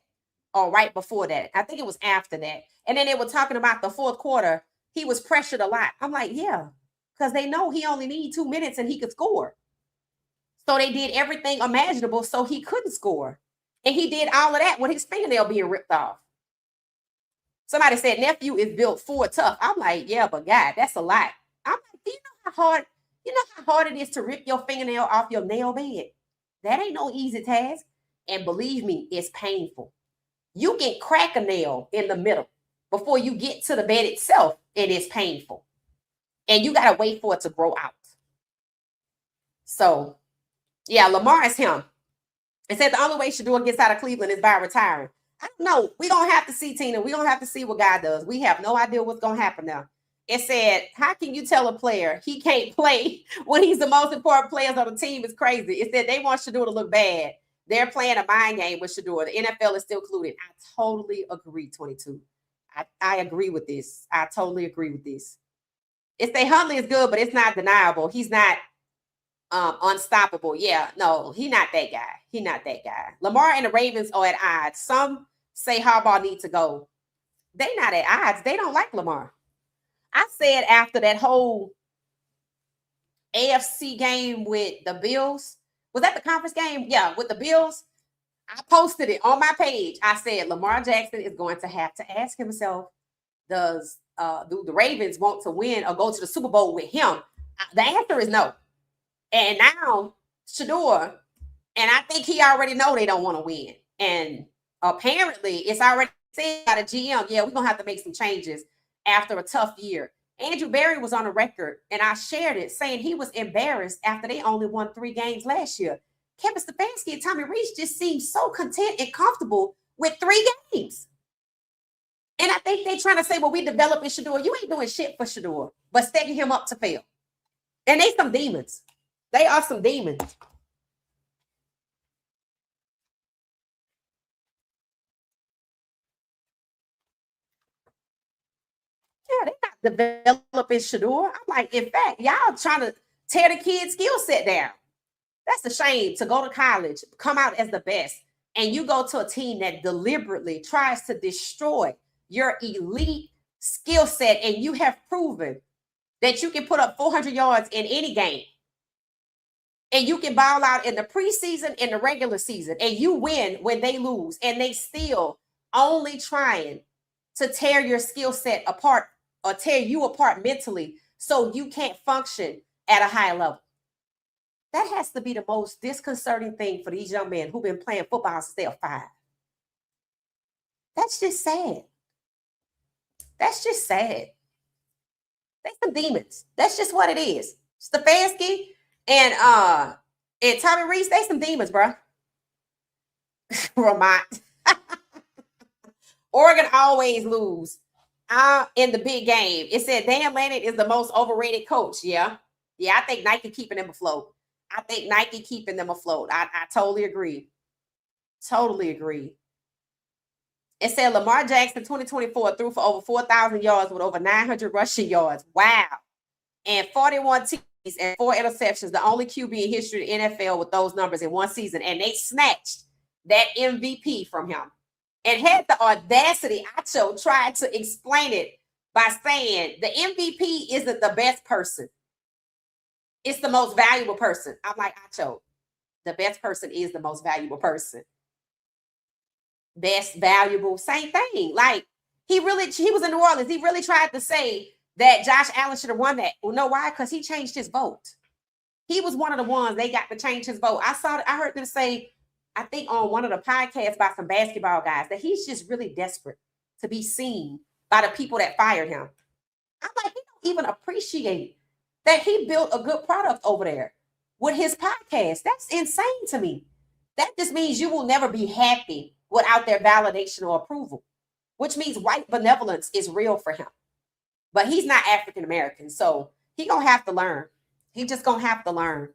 Or right before that? I think it was after that. And then they were talking about the fourth quarter. He was pressured a lot. I'm like, yeah, because they know he only needs 2 minutes and he could score. So they did everything imaginable so he couldn't score. And he did all of that with his fingernail being ripped off. Somebody said, nephew is built for tough. I'm like, yeah, but God, that's a lot. I'm like, do you know how hard it is to rip your fingernail off your nail bed? That ain't no easy task. And believe me, it's painful. You can crack a nail in the middle before you get to the bed itself, and it's painful. And you got to wait for it to grow out. So, yeah, Lamar is him. It said the only way Shedeur gets out of Cleveland is by retiring. I don't know. We're going to have to see, Tina. We're going to have to see what God does. We have no idea what's going to happen now. It said, how can you tell a player he can't play when he's the most important player on the team? Is crazy. It said they want Shedeur to look bad. They're playing a mind game with Shedeur. The NFL is still included. I totally agree, 22. I agree with this. I totally agree with this. It say Huntley is good, but it's not deniable. He's not unstoppable. Yeah, no, he's not that guy. He's not that guy. Lamar and the Ravens are at odds. Some say Harbaugh needs to go. They not at odds. They don't like Lamar. I said after that whole AFC game with the Bills, was that the conference game? Yeah, with the Bills. I posted it on my page. I said Lamar Jackson is going to have to ask himself, do the Ravens want to win or go to the Super Bowl with him? The answer is no. And now Shedeur, and I think he already know they don't want to win. And apparently it's already said by the GM, yeah, we're going to have to make some changes after a tough year. Andrew Berry was on a record, and I shared it, saying he was embarrassed after they only won 3 games last year. Kevin Stefanski and Tommy Rees just seemed so content and comfortable with 3 games. And I think they're trying to say, well, we developing Shedeur. You ain't doing shit for Shedeur, but setting him up to fail. And they some demons. They are some demons. Yeah, they're not developing Shedeur. I'm like, in fact, y'all trying to tear the kid's skill set down. That's a shame to go to college, come out as the best, and you go to a team that deliberately tries to destroy your elite skill set, and you have proven that you can put up 400 yards in any game, and you can ball out in the preseason, in the regular season, and you win when they lose, and they still only trying to tear your skill set apart or tear you apart mentally so you can't function at a high level. That has to be the most disconcerting thing for these young men who've been playing football since they were 5. That's just sad. That's just sad. They some demons. That's just what it is. Stefanski and Tommy Rees, they some demons, bro. Vermont. Oregon always lose in the big game. It said Dan Lanning is the most overrated coach. Yeah. Yeah, I think Nike keeping them afloat. I totally agree. Totally agree. It said Lamar Jackson 2024 threw for over 4,000 yards with over 900 rushing yards. Wow. And 41 TDs and 4 interceptions, the only QB in history of the NFL with those numbers in one season. And they snatched that MVP from him and had the audacity. Acho tried to explain it by saying the MVP isn't the best person. It's the most valuable person. I'm like, Acho, the best person is the most valuable person. Best valuable, same thing. Like he was in New Orleans. He really tried to say that Josh Allen should have won that. Well, know why? Because he changed his vote. He was one of the ones they got to change his vote. I heard them say, I think on one of the podcasts by some basketball guys, that he's just really desperate to be seen by the people that fired him. I'm like, he don't even appreciate that he built a good product over there with his podcast. That's insane to me. That just means you will never be happy without their validation or approval, which means white benevolence is real for him. But he's not African American, so he gonna have to learn. He just gonna have to learn.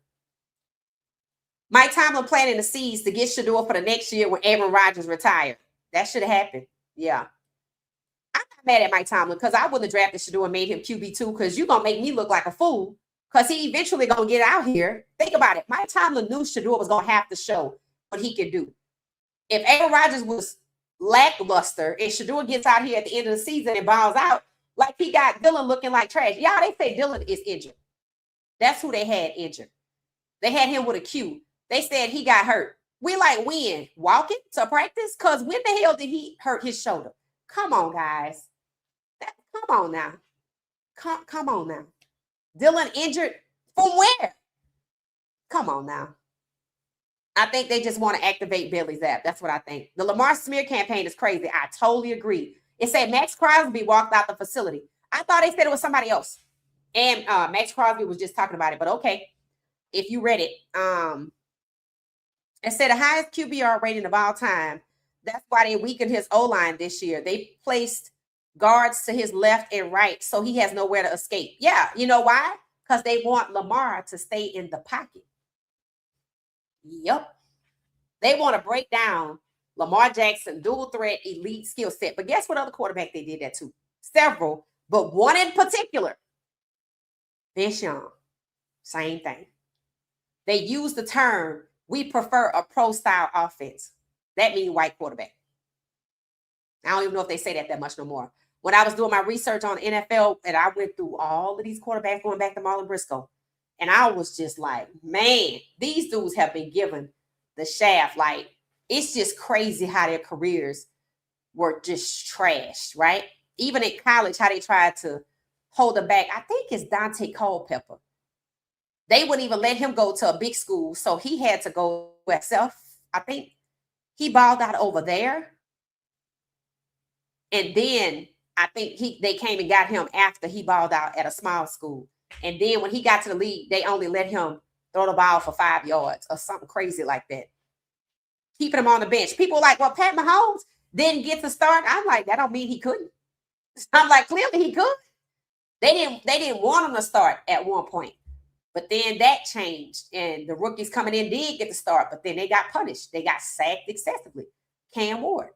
Mike Tomlin planting the seeds to get Shedeur for the next year when Aaron Rodgers retired. That should have happened. Yeah. I'm not mad at Mike Tomlin because I wouldn't have drafted Shedeur and made him QB2 because you're gonna make me look like a fool because he eventually gonna get out here. Think about it. Mike Tomlin knew Shedeur was gonna have to show what he could do. If Aaron Rodgers was lackluster and Shedeur gets out here at the end of the season and balls out, like he got Dylan looking like trash. Y'all, they say Dylan is injured. That's who they had injured. They had him with a Q. They said he got hurt. We like when? Walking to practice? Because when the hell did he hurt his shoulder? Come on, guys. Come on now. Come on now. Dylan injured from where? Come on now. I think they just want to activate Billy Zapp. That's what I think. The Lamar smear campaign is crazy. I totally agree. It said Max Crosby walked out the facility. I thought they said it was somebody else. And Max Crosby was just talking about it. But okay, if you read it. It said the highest QBR rating of all time. That's why they weakened his O-line this year. They placed guards to his left and right, so he has nowhere to escape. Yeah, you know why? Because they want Lamar to stay in the pocket. Yep. They want to break down Lamar Jackson, dual threat, elite skill set. But guess what other quarterback they did that to? Several, but one in particular. Vince Young. Same thing. They use the term, we prefer a pro-style offense. That means white quarterback. I don't even know if they say that much no more. When I was doing my research on NFL, and I went through all of these quarterbacks going back to Marlon Briscoe, and I was just like, man, these dudes have been given the shaft. Like, it's just crazy how their careers were just trashed, right? Even in college, how they tried to hold them back. I think it's Dante Culpepper. They wouldn't even let him go to a big school, so he had to go himself. I think he balled out over there. And then I think they came and got him after he balled out at a small school. And then when he got to the league, they only let him throw the ball for 5 yards or something crazy like that. Keeping him on the bench. People like, well, Pat Mahomes didn't get to start. I'm like, that don't mean he couldn't. I'm like, clearly he could. They didn't want him to start at one point. But then that changed. And the rookies coming in did get to start, but then they got punished. They got sacked excessively. Cam Ward.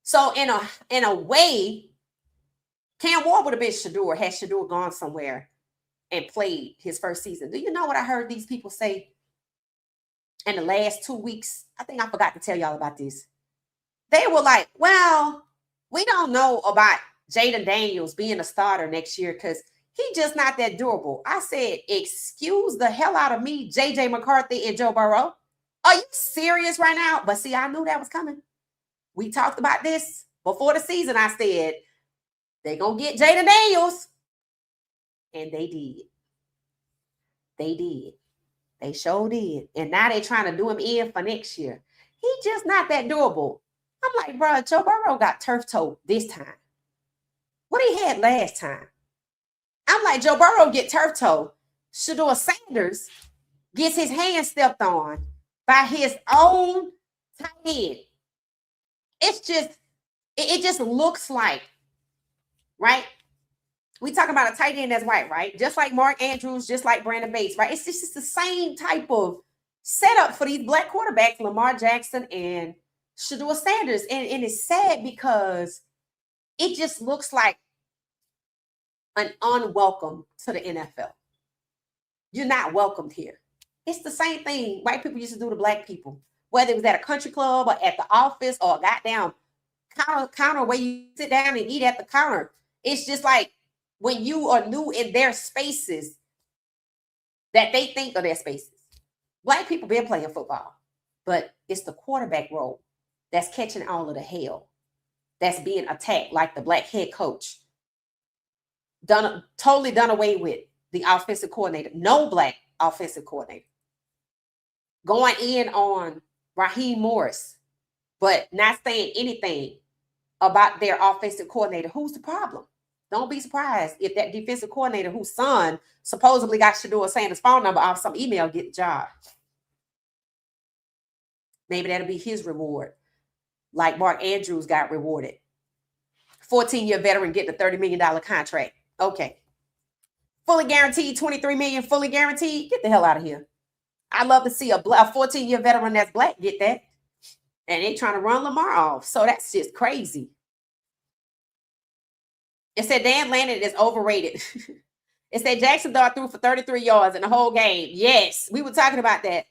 So in a way, Cam Ward would have been Shedeur had Shedeur gone somewhere and played his first season. Do you know what I heard these people say in the last 2 weeks? I think I forgot to tell y'all about this. They were like, well, we don't know about Jaden Daniels being a starter next year because he's just not that durable. I said, excuse the hell out of me, J.J. McCarthy and Joe Burrow. Are you serious right now? But see, I knew that was coming. We talked about this before the season. I said, they're going to get Jaden Daniels. And they did. They did. They sure did. And now they're trying to do him in for next year. He's just not that durable. I'm like, bro, Joe Burrow got turf toe this time. What he had last time? I'm like, Joe Burrow get turf toe. Shedeur Sanders gets his hand stepped on by his own tight end. It's just, it just looks like, right? We talk about a tight end that's white, right? Just like Mark Andrews, just like Brandon Bates, right? It's just the same type of setup for these black quarterbacks, Lamar Jackson and Shedeur Sanders. And it's sad because it just looks like an unwelcome to the NFL. You're not welcomed here. It's the same thing white people used to do to black people, whether it was at a country club or at the office or a goddamn counter where you sit down and eat at the counter. It's just like when you are new in their spaces that they think are their spaces. Black people been playing football, but it's the quarterback role that's catching all of the hell, that's being attacked, like the black head coach. Totally done away with the offensive coordinator. No black offensive coordinator. Going in on Raheem Morris, but not saying anything about their offensive coordinator. Who's the problem? Don't be surprised if that defensive coordinator whose son supposedly got Shedeur Sanders' phone number off some email get the job. Maybe that'll be his reward, like Mark Andrews got rewarded. 14-year veteran getting a $30 million contract. Okay. Fully guaranteed, $23 million, fully guaranteed. Get the hell out of here. I'd love to see a 14-year veteran that's black get that. And they trying to run Lamar off. So that's just crazy. It said Dan Lanning is overrated. It said Jackson Dart threw for 33 yards in the whole game. Yes, we were talking about that.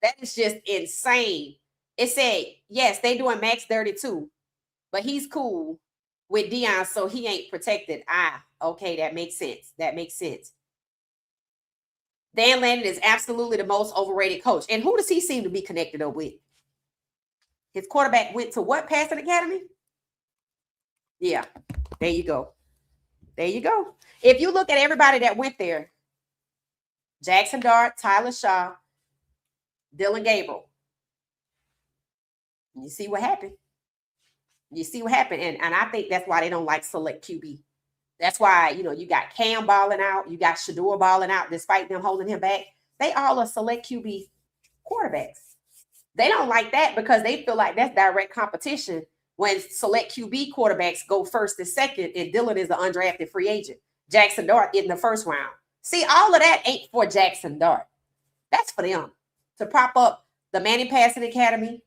That is just insane. It said, yes, they doing max 32, but he's cool with Deion, so he ain't protected. Okay, that makes sense. That makes sense. Dan Lanning is absolutely the most overrated coach. And who does he seem to be connected up with? His quarterback went to what passing academy? Yeah, there you go. There you go. If you look at everybody that went there, Jackson Dart, Tyler Shaw, Dylan Gabriel, you see what happened. You see what happened. And I think that's why they don't like select QB. That's why, you got Cam balling out. You got Shedeur balling out despite them holding him back. They all are select QB quarterbacks. They don't like that because they feel like that's direct competition when select QB quarterbacks go first and second, and Dylan is an undrafted free agent. Jackson Dart in the first round. See, all of that ain't for Jackson Dart. That's for them to prop up the Manning Passing Academy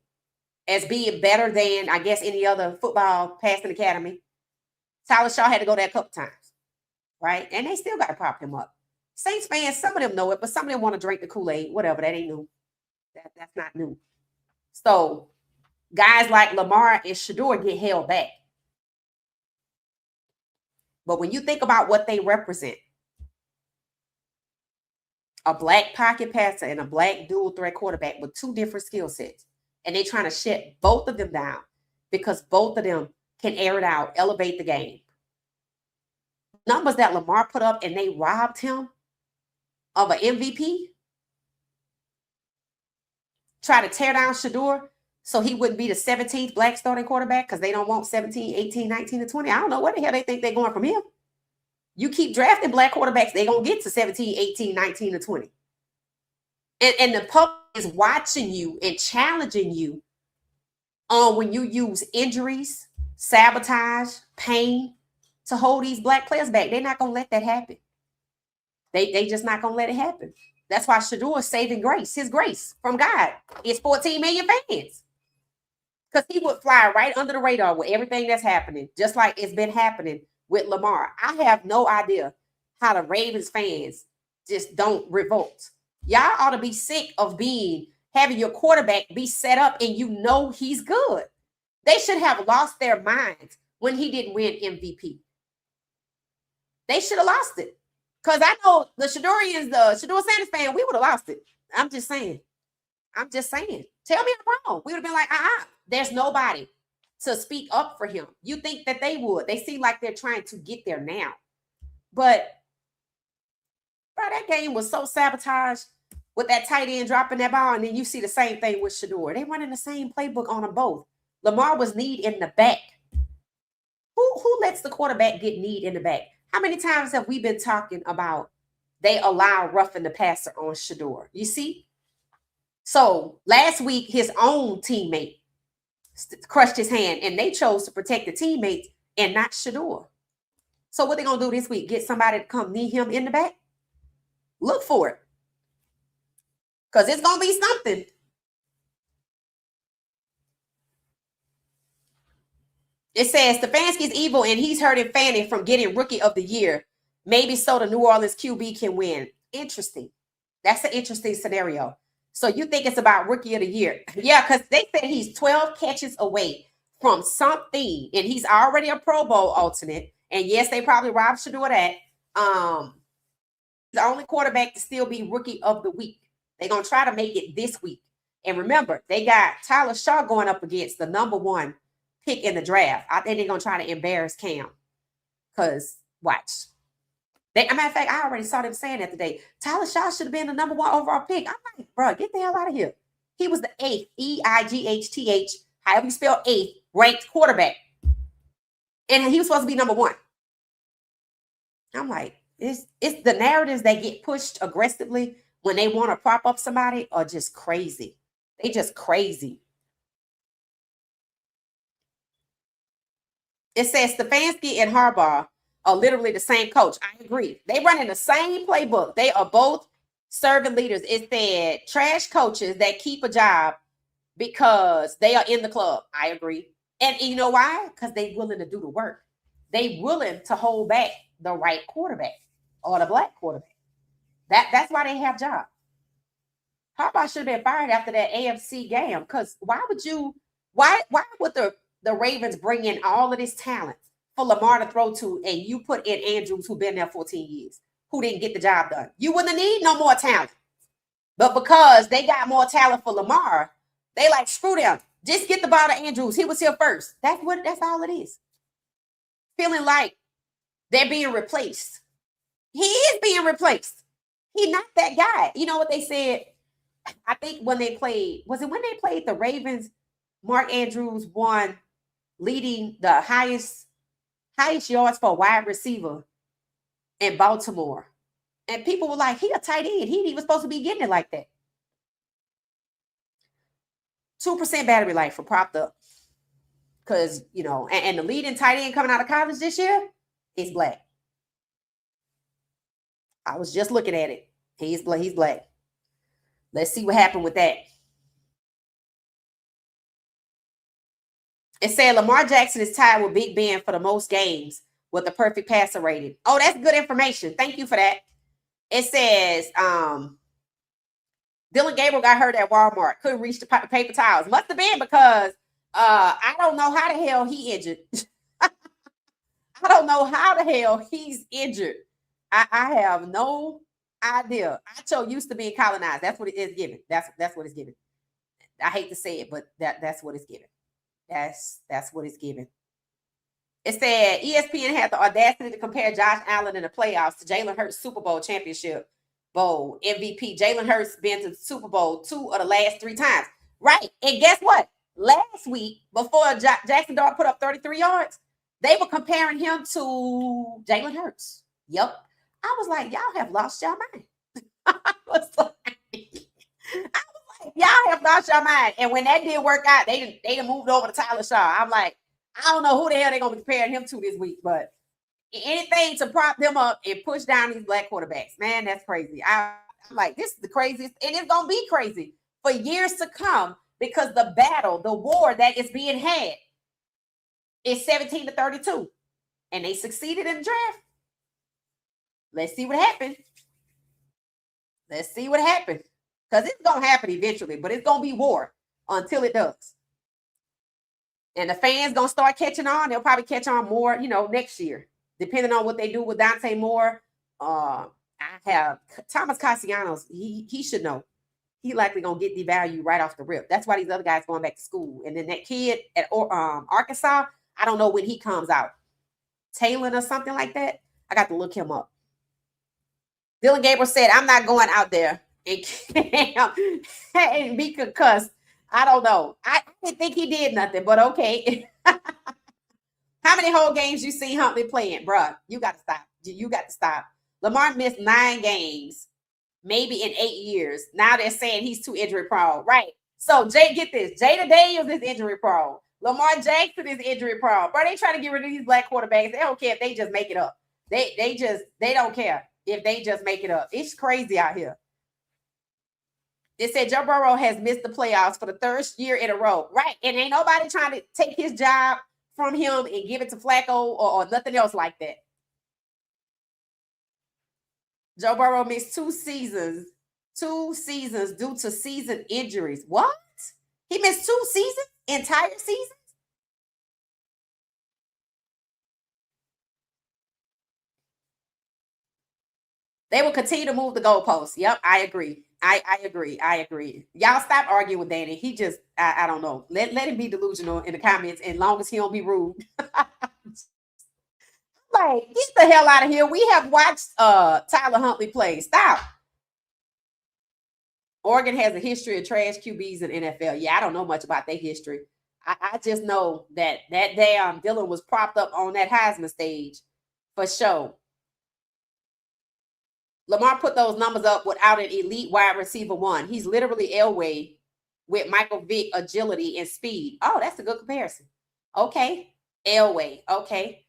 as being better than, I guess, any other football passing academy. Tyler Shaw had to go there a couple times, right? And they still got to prop him up. Saints fans, some of them know it, but some of them want to drink the Kool-Aid. Whatever, that ain't new. That's not new. So guys like Lamar and Shedeur get held back. But when you think about what they represent, a black pocket passer and a black dual threat quarterback with two different skill sets, and they're trying to shut both of them down because both of them can air it out, elevate the game. Numbers that Lamar put up, and they robbed him of an MVP. Try to tear down Shedeur so he wouldn't be the 17th black starting quarterback because they don't want 17, 18, 19, and 20. I don't know where the hell they think they're going from here. You keep drafting black quarterbacks, they're going to get to 17, 18, 19, and 20. And the public is watching you and challenging you on when you use injuries, sabotage, pain to hold these black players back. They're not going to let that happen. They just not going to let it happen. That's why Shedeur is saving grace. His grace from God is 14 million fans. Because he would fly right under the radar with everything that's happening, just like it's been happening with Lamar. I have no idea how the Ravens fans just don't revolt. Y'all ought to be sick of having your quarterback be set up and you know he's good. They should have lost their minds when he didn't win MVP. They should have lost it. Because I know the Shedeur Sanders fan, we would have lost it. I'm just saying. Tell me I'm wrong. We would have been like, there's nobody to speak up for him. You think that they would. They seem like they're trying to get there now. But, bro, that game was so sabotaged with that tight end dropping that ball, and then you see the same thing with Shedeur. They running the same playbook on them both. Lamar was kneed in the back. Who lets the quarterback get kneed in the back? How many times have we been talking about they allow roughing the passer on Shedeur? You see? So last week, his own teammate crushed his hand, and they chose to protect the teammates and not Shedeur. So what they going to do this week? Get somebody to come knee him in the back? Look for it. Because it's going to be something. It says Stefanski's evil and he's hurting Fanning from getting Rookie of the Year. Maybe so the New Orleans QB can win. Interesting. That's an interesting scenario. So you think it's about Rookie of the Year. Yeah, because they said he's 12 catches away from something, and he's already a Pro Bowl alternate, And yes, they probably robbed Shedeur that. The only quarterback to still be rookie of the week. They're going to try to make it this week. And remember, they got Tyler Shaw going up against the number 1 pick in the draft. I think they're going to try to embarrass Cam. Because, watch. As a matter of fact, I already saw them saying that today. Tyler Shaw should have been the number 1 overall pick. I'm like, bro, get the hell out of here. He was the 8th, EIGHTH, however you spell 8th, ranked quarterback. And he was supposed to be number 1. I'm like, it's the narratives that get pushed aggressively when they want to prop up somebody are just crazy. They just crazy. It says Stefanski and Harbaugh are literally the same coach. I agree. They run in the same playbook. They are both servant leaders. It said trash coaches that keep a job because they are in the club. I agree. And you know why? Because they're willing to do the work. They willing to hold back the right quarterback or the black quarterback. That's why they have jobs. Harbaugh should have been fired after that AFC game. Because why would the Ravens bring in all of this talent for Lamar to throw to, and you put in Andrews, who been there 14 years, who didn't get the job done? You wouldn't need no more talent. But because they got more talent for Lamar, they like, screw them. Just get the ball to Andrews. He was here first. That's all it is. Feeling like they're being replaced. He is being replaced. He's not that guy. You know what they said? I think when they played the Ravens, Mark Andrews won, leading the highest yards for a wide receiver in Baltimore. And people were like, he a tight end. He ain't even supposed to be getting it like that. 2% battery life for propped up. Because, and the leading tight end coming out of college this year is black. I was just looking at it. He's black. Let's see what happened with that. It said Lamar Jackson is tied with Big Ben for the most games with the perfect passer rating. Oh, that's good information. Thank you for that. It says Dylan Gabriel got hurt at Walmart. Couldn't reach the paper towels. Must have been because I don't know how the hell he injured. I don't know how the hell he's injured. I have no idea. Acho used to be colonized. That's what it is given. That's what it's given. I hate to say it, but that's what it's given. That's what it's given. It said ESPN had the audacity to compare Josh Allen in the playoffs to Jalen Hurts' Super Bowl championship bowl MVP. Jalen Hurts been to the Super Bowl 2 of the last 3 times. Right. And guess what? Last week, before Jackson Dart put up 33 yards, they were comparing him to Jalen Hurts. Yep. I was like, y'all have lost your mind. I was like, y'all have lost your mind. And when that didn't work out, they done moved over to Tyler Shaw. I'm like, I don't know who the hell they're going to be comparing him to this week, but anything to prop them up and push down these black quarterbacks, man, that's crazy. I'm like, this is the craziest, and it's going to be crazy for years to come because the battle, the war that is being had is 17-32, and they succeeded in the draft. Let's see what happens. Let's see what happens. Because it's going to happen eventually, but it's going to be war until it does. And the fans going to start catching on. They'll probably catch on more, next year, depending on what they do with Dante Moore. I have Thomas Castellanos. He should know. He likely going to get devalued right off the rip. That's why these other guys going back to school. And then that kid at Arkansas, I don't know when he comes out. Taylor or something like that. I got to look him up. Dylan Gabriel said, I'm not going out there and be concussed. I don't know. I didn't think he did nothing, but okay. How many whole games you see Huntley playing? Bruh, you got to stop. You got to stop. Lamar missed 9 games, maybe in 8 years. Now they're saying he's too injury prone. Right. So, Jay, get this. Jada Daniels is injury prone. Lamar Jackson is injury prone. Bro, they trying to get rid of these black quarterbacks. They don't care if they just make it up. They don't care if they just make it up. It's crazy out here. It said Joe Burrow has missed the playoffs for the 3rd year in a row. Right. And ain't nobody trying to take his job from him and give it to Flacco or nothing else like that. Joe Burrow missed 2 seasons due to season injuries. What? He missed 2 seasons? Entire seasons? They will continue to move the goalposts. Yep, I agree. I agree. I agree. Y'all stop arguing with Danny. He just, I don't know. Let him be delusional in the comments, as long as he don't be rude. Like, get the hell out of here. We have watched Tyler Huntley play. Stop. Oregon has a history of trash QBs in NFL. Yeah, I don't know much about their history. I just know that damn Dylan was propped up on that Heisman stage for sure. Lamar put those numbers up without an elite wide receiver one. He's literally Elway with Michael Vick agility and speed. Oh, that's a good comparison. Okay. Elway. Okay.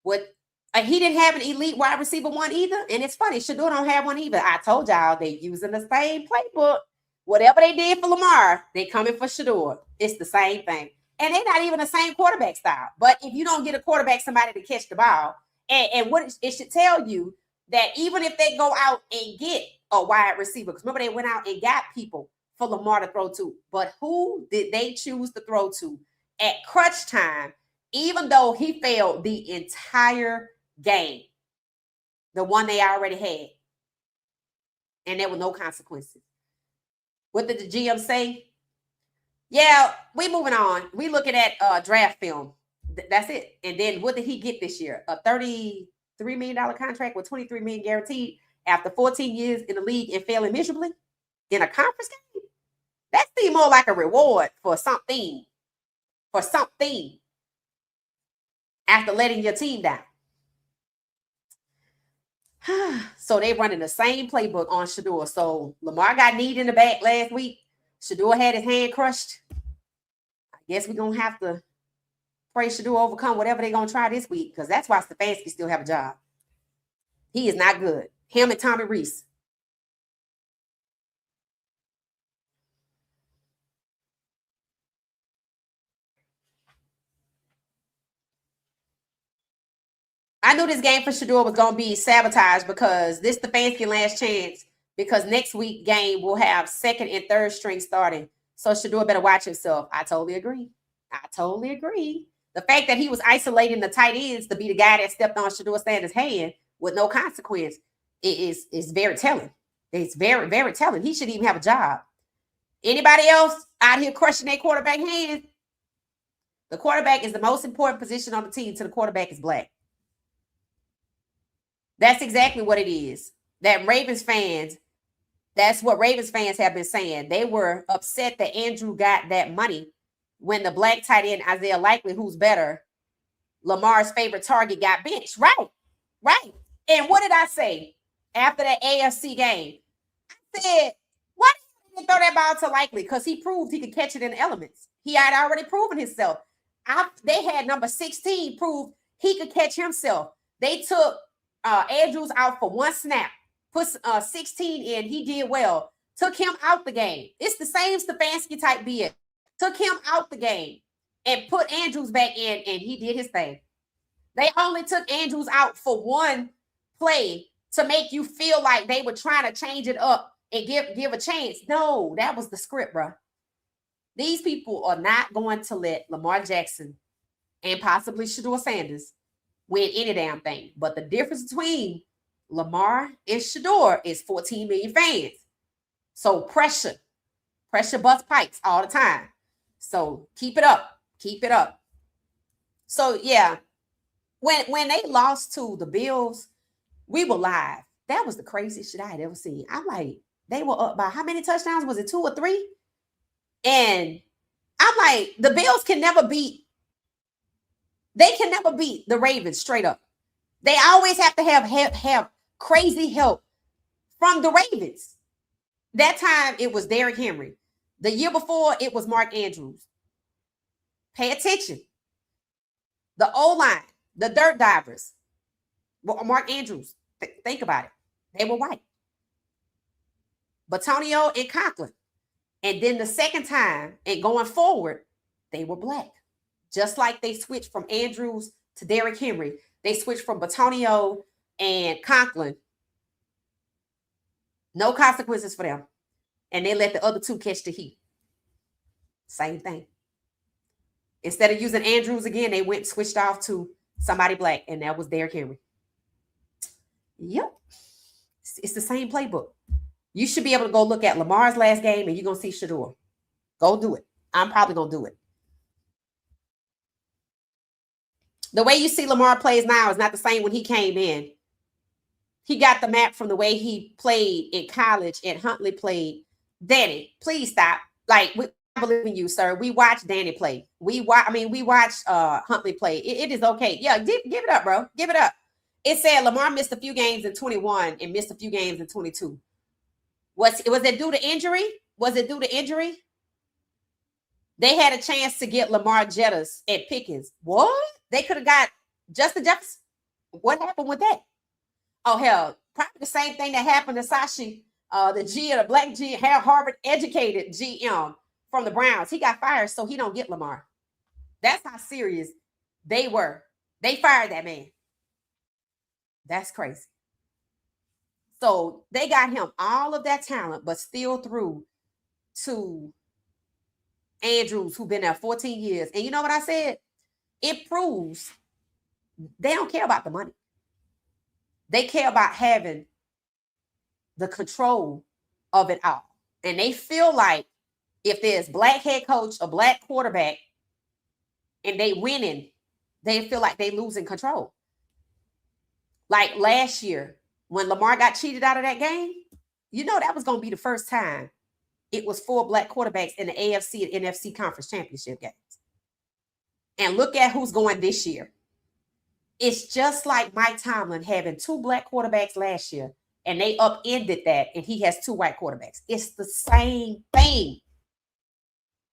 What he didn't have an elite wide receiver one either. And it's funny, Shedeur don't have one either. I told y'all they using the same playbook. Whatever they did for Lamar, they coming for Shedeur. It's the same thing. And they're not even the same quarterback style. But if you don't get a quarterback, somebody to catch the ball, and what it should tell you that even if they go out and get a wide receiver, because remember they went out and got people for Lamar to throw to, but who did they choose to throw to at crunch time, even though he failed the entire game, the one they already had, and there were no consequences? What did the GM say? Yeah, we moving on. We looking at draft film. That's it. And then what did he get this year? A $33 million contract with $23 million guaranteed after 14 years in the league and failing miserably in a conference game? That seems more like a reward for something. For something. After letting your team down. So they running the same playbook on Shedeur. So Lamar got kneed in the back last week. Shedeur had his hand crushed. I guess we're going to have to pray Shedeur overcome whatever they're going to try this week, because that's why Stefanski still have a job. He is not good. Him and Tommy Reese. I knew this game for Shedeur was going to be sabotaged because this Stefanski last chance, because next week game will have second and third string starting. So Shedeur better watch himself. I totally agree. I totally agree. The fact that he was isolating the tight ends to be the guy that stepped on Shedeur Sanders' hand with no consequence is very telling. It's very, very telling. He shouldn't even have a job. Anybody else out here crushing their quarterback hands? The quarterback is the most important position on the team till the quarterback is black. That's exactly what it is. That's what Ravens fans have been saying. They were upset that Andrew got that money when the black tight end, Isaiah Likely, who's better, Lamar's favorite target, got benched. Right. And what did I say after that AFC game? I said, why did he throw that ball to Likely? Because he proved he could catch it in the elements. He had already proven himself. They had number 16 prove he could catch himself. They took Andrews out for one snap, put 16 in. He did well. Took him out the game. It's the same Stefanski type BS. Took him out the game and put Andrews back in, and he did his thing. They only took Andrews out for one play to make you feel like they were trying to change it up and give a chance. No, that was the script, bro. These people are not going to let Lamar Jackson and possibly Shedeur Sanders win any damn thing. But the difference between Lamar and Shedeur is 14 million fans. So pressure bust pipes all the time. So keep it up. So yeah, when they lost to the Bills, we were live. That was the craziest shit I had ever seen. I'm like, they were up by how many touchdowns? Was it 2 or 3? And I'm like, the Bills can never beat the Ravens straight up. They always have to have crazy help from the Ravens. That time it was Derrick Henry. The year before it was Mark Andrews. Pay attention. The O-line, the dirt divers. Well, Mark Andrews, think about it. They were white. Batonio and Conklin. And then the second time and going forward, they were black. Just like they switched from Andrews to Derrick Henry. They switched from Batonio and Conklin. No consequences for them. And they let the other two catch the heat. Same thing. Instead of using Andrews again, they switched off to somebody black, and that was Derrick Henry. Yep. It's the same playbook. You should be able to go look at Lamar's last game and you're going to see Shedeur. Go do it. I'm probably going to do it. The way you see Lamar plays now is not the same when he came in. He got the map from the way he played in college and Huntley played. Danny, please stop. Like, I believe in you, sir. We watched Danny play. We watched Huntley play. It is okay. Yeah, give it up, bro. Give it up. It said Lamar missed a few games in 21 and missed a few games in 22. Was it due to injury? Was it due to injury? They had a chance to get Lamar Jettas and Pickens. What? They could have got Justin Jefferson. What happened with that? Oh, hell, probably the same thing that happened to Sashi, the black G, Harvard-educated GM from the Browns. He got fired, so he don't get Lamar. That's how serious they were. They fired that man. That's crazy. So they got him all of that talent, but still threw to Andrews, who's been there 14 years. And you know what I said? It proves they don't care about the money. They care about having the control of it all. And they feel like if there's black head coach, a black quarterback, and they winning, they feel like they losing control. Like last year, when Lamar got cheated out of that game, you know that was going to be the first time it was 4 black quarterbacks in the AFC and NFC conference championship games. And look at who's going this year. It's just like Mike Tomlin having 2 black quarterbacks last year, and they upended that, and he has 2 white quarterbacks. It's the same thing.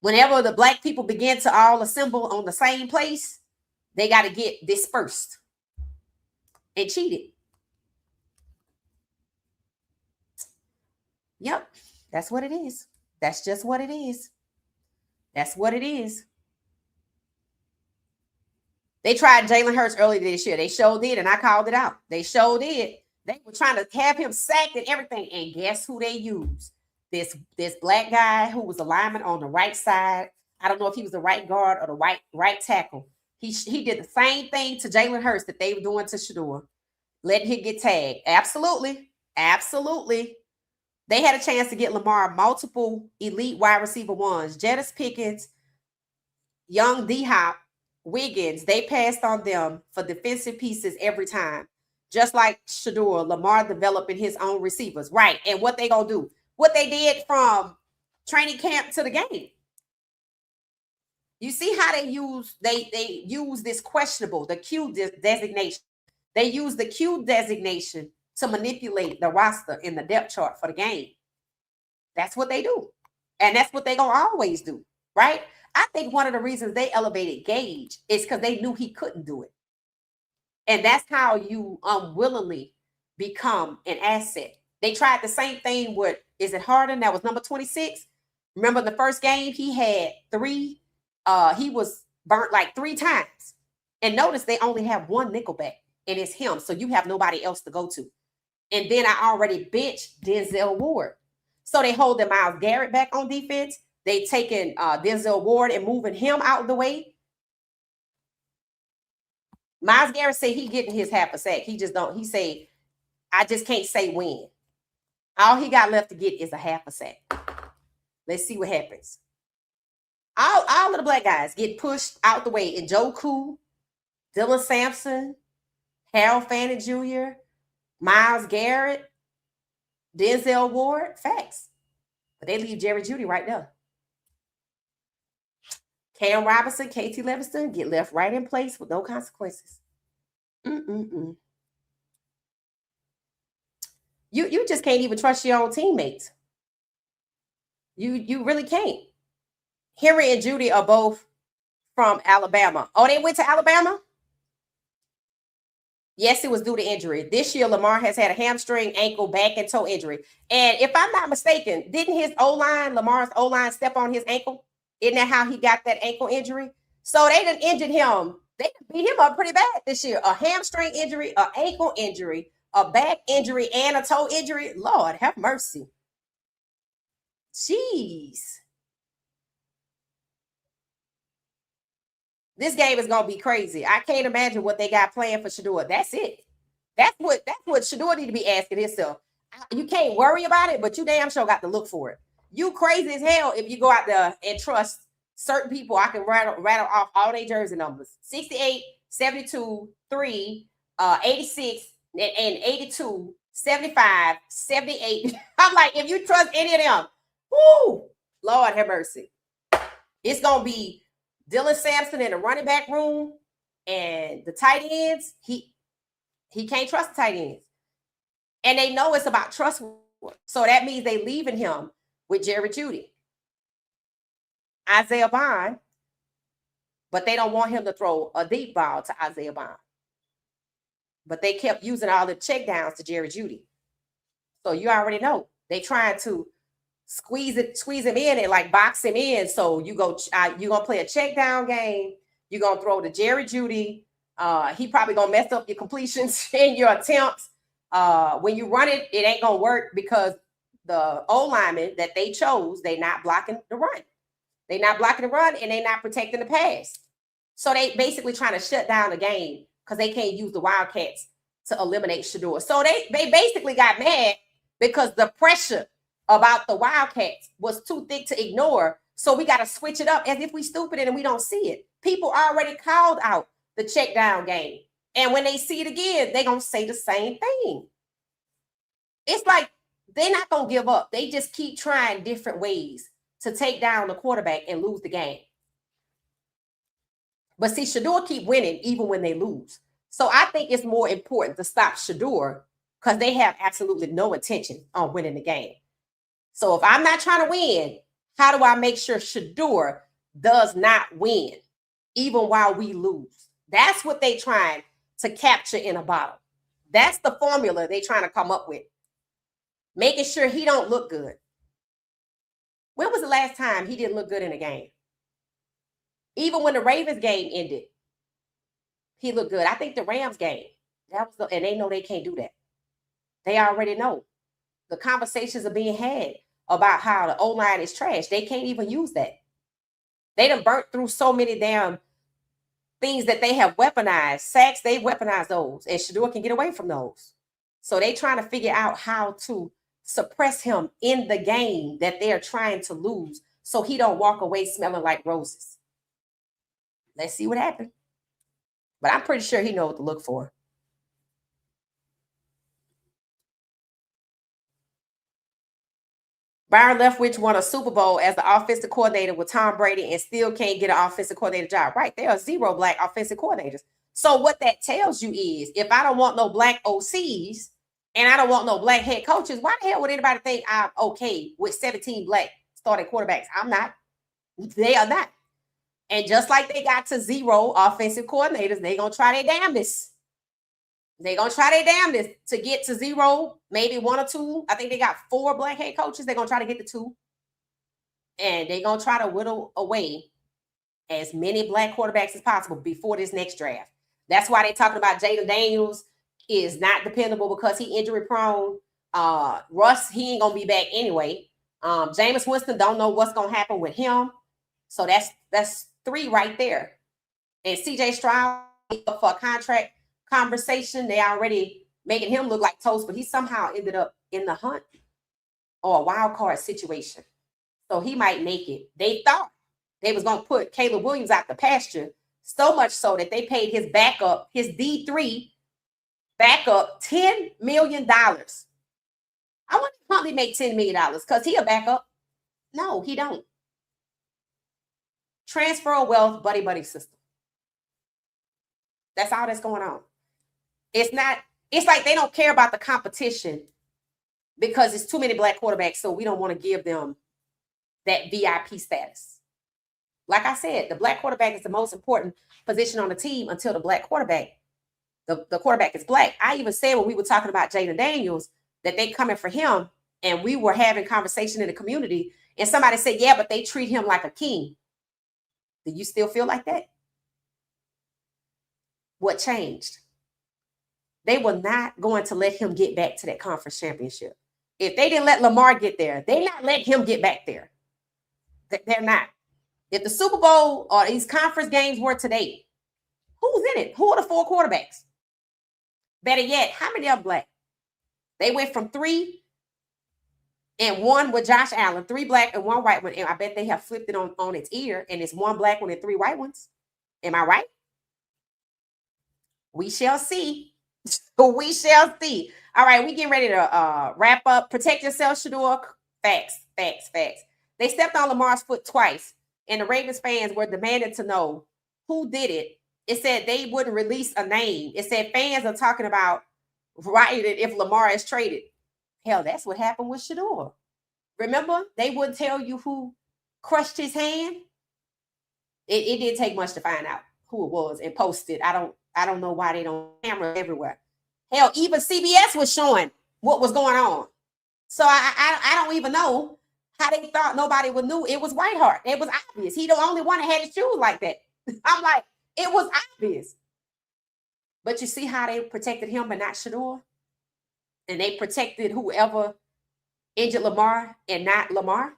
Whenever the black people begin to all assemble on the same place, they got to get dispersed and cheated. Yep, that's what it is. That's just what it is. That's what it is. They tried Jalen Hurts earlier this year. They showed did, and I called it out. They showed did. They were trying to have him sacked and everything. And guess who they used? This black guy who was a lineman on the right side. I don't know if he was the right guard or the right tackle. He did the same thing to Jalen Hurts that they were doing to Shedeur, letting him get tagged. Absolutely. Absolutely. They had a chance to get Lamar multiple elite wide receiver ones. Jettas Pickens, young D-Hop, Wiggins, they passed on them for defensive pieces every time. Just like Shedeur, Lamar developing his own receivers. Right. And what they gonna do? What they did from training camp to the game. You see how they use this questionable, the Q designation. They use the Q designation to manipulate the roster in the depth chart for the game. That's what they do. And that's what they're gonna always do, right? I think one of the reasons they elevated Gage is because they knew he couldn't do it. And that's how you unwillingly become an asset. They tried the same thing with, is it Harden? That was number 26. Remember the first game, he had 3. He was burnt like 3 times. And notice they only have 1 nickelback, and it's him. So you have nobody else to go to. And then I already benched Denzel Ward. So they hold the Myles Garrett back on defense. They taking Denzel Ward and moving him out of the way. Myles Garrett said he getting his half a sack. He just don't. He say, I just can't say when. All he got left to get is a half a sack. Let's see what happens. All of the black guys get pushed out the way. And Joe Cool, Dylan Sampson, Harold Fannin Jr., Myles Garrett, Denzel Ward. Facts. But they leave Jerry Jeudy right there. Cam Robinson, KT Levingston get left right in place with no consequences. You just can't even trust your own teammates. You really can't. Henry and Jeudy are both from Alabama. Oh, they went to Alabama? Yes, it was due to injury. This year, Lamar has had a hamstring, ankle, back, and toe injury. And if I'm not mistaken, didn't his O-line, Lamar's O-line, step on his ankle? Isn't that how he got that ankle injury? So they done injured him. They beat him up pretty bad this year. A hamstring injury, an ankle injury, a back injury, and a toe injury. Lord, have mercy. Jeez. This game is gonna be crazy. I can't imagine what they got planned for Shedeur. That's it. That's what Shedeur need to be asking himself. You can't worry about it, but you damn sure got to look for it. You crazy as hell if you go out there and trust certain people. I can rattle off all their jersey numbers: 68, 72, 3, 86, and 82, 75, 78. I'm like, if you trust any of them, whoo, Lord have mercy. It's gonna be Dylan Sampson in the running back room and the tight ends. He can't trust the tight ends. And they know it's about trust. So that means they leaving him with Jerry Jeudy, Isaiah Bond, but they don't want him to throw a deep ball to Isaiah Bond. But they kept using all the check downs to Jerry Jeudy. So you already know they trying to squeeze him in and like box him in. So you're gonna play a check down game. You're gonna throw to Jerry Jeudy. He probably gonna mess up your completions and your attempts. When you run it, it ain't gonna work because the O linemen that they chose, they not blocking the run. They not blocking the run and they not protecting the pass. So they basically trying to shut down the game because they can't use the Wildcats to eliminate Shedeur. So they basically got mad because the pressure about the Wildcats was too thick to ignore. So we got to switch it up as if we stupid and we don't see it. People already called out the check down game. And when they see it again, they're going to say the same thing. It's like they're not going to give up. They just keep trying different ways to take down the quarterback and lose the game. But see, Shedeur keep winning even when they lose. So I think it's more important to stop Shedeur because they have absolutely no intention on winning the game. So if I'm not trying to win, how do I make sure Shedeur does not win even while we lose? That's what they trying to capture in a bottle. That's the formula they trying to come up with. Making sure he don't look good. When was the last time he didn't look good in a game? Even when the Ravens game ended, he looked good. I think the Rams game, and they know they can't do that. They already know. The conversations are being had about how the O-line is trash. They can't even use that. They done burnt through so many damn things that they have weaponized. Sacks, they weaponize those. And Shedeur can get away from those. So they trying to figure out how to suppress him in the game that they're trying to lose so he don't walk away smelling like roses. Let's see what happens. But I'm pretty sure he knows what to look for. Byron Leftwich won a Super Bowl as the offensive coordinator with Tom Brady and still can't get an offensive coordinator job. Right, there are 0 black offensive coordinators. So what that tells you is if I don't want no black OCs and I don't want no black head coaches, why the hell would anybody think I'm okay with 17 black starting quarterbacks? I'm not. They are not. And just like they got to 0 offensive coordinators, they're going to try their damnedest. They're going to try their damnedest to get to 0, maybe 1 or 2. I think they got 4 black head coaches. They're going to try to get to 2. And they're going to try to whittle away as many black quarterbacks as possible before this next draft. That's why they're talking about Jaden Daniels is not dependable because he injury prone. Russ, he ain't going to be back anyway. Jameis Winston, don't know what's going to happen with him. So that's 3 right there. And CJ Stroud for a contract conversation. They already making him look like toast, but he somehow ended up in the hunt or a wild card situation. So he might make it. They thought they was going to put Caleb Williams out the pasture, so much so that they paid his backup, his D3 backup, $10 million. I wonder if Huntley make $10 million because he a backup. No, he don't. Transfer of wealth, buddy system. That's all that's going on. It's like they don't care about the competition because it's too many black quarterbacks, so we don't want to give them that VIP status. Like I said, the black quarterback is the most important position on the team until the black quarterback, the quarterback is black. I even said when we were talking about Jaden Daniels that they coming for him, and we were having conversation in the community, and somebody said, yeah, but they treat him like a king. Do you still feel like that? What changed? They were not going to let him get back to that conference championship. If they didn't let Lamar get there, they're not letting him get back there. They're not. If the Super Bowl or these conference games were today, who's in it? Who are the 4 quarterbacks? Better yet, how many are black? They went from 3 and one with Josh Allen, 3 black and 1 white one. And I bet they have flipped it on its ear, and it's 1 black one and 3 white ones. Am I right? We shall see. We shall see. All right, we getting ready to wrap up. Protect yourself, Shedeur. Facts. They stepped on Lamar's foot twice, and the Ravens fans were demanded to know who did it. It said they wouldn't release a name. It said fans are talking about rioting if Lamar is traded. Hell, that's what happened with Shedeur. Remember, they wouldn't tell you who crushed his hand. It didn't take much to find out who it was and post it. I don't know why they don't camera everywhere. Hell, even CBS was showing what was going on. So I don't even know how they thought nobody would knew it was Whiteheart. It was obvious. He the only one that had his shoes like that. I'm like, it was obvious. But you see how they protected him but not Shedeur? And they protected whoever injured Lamar and not Lamar?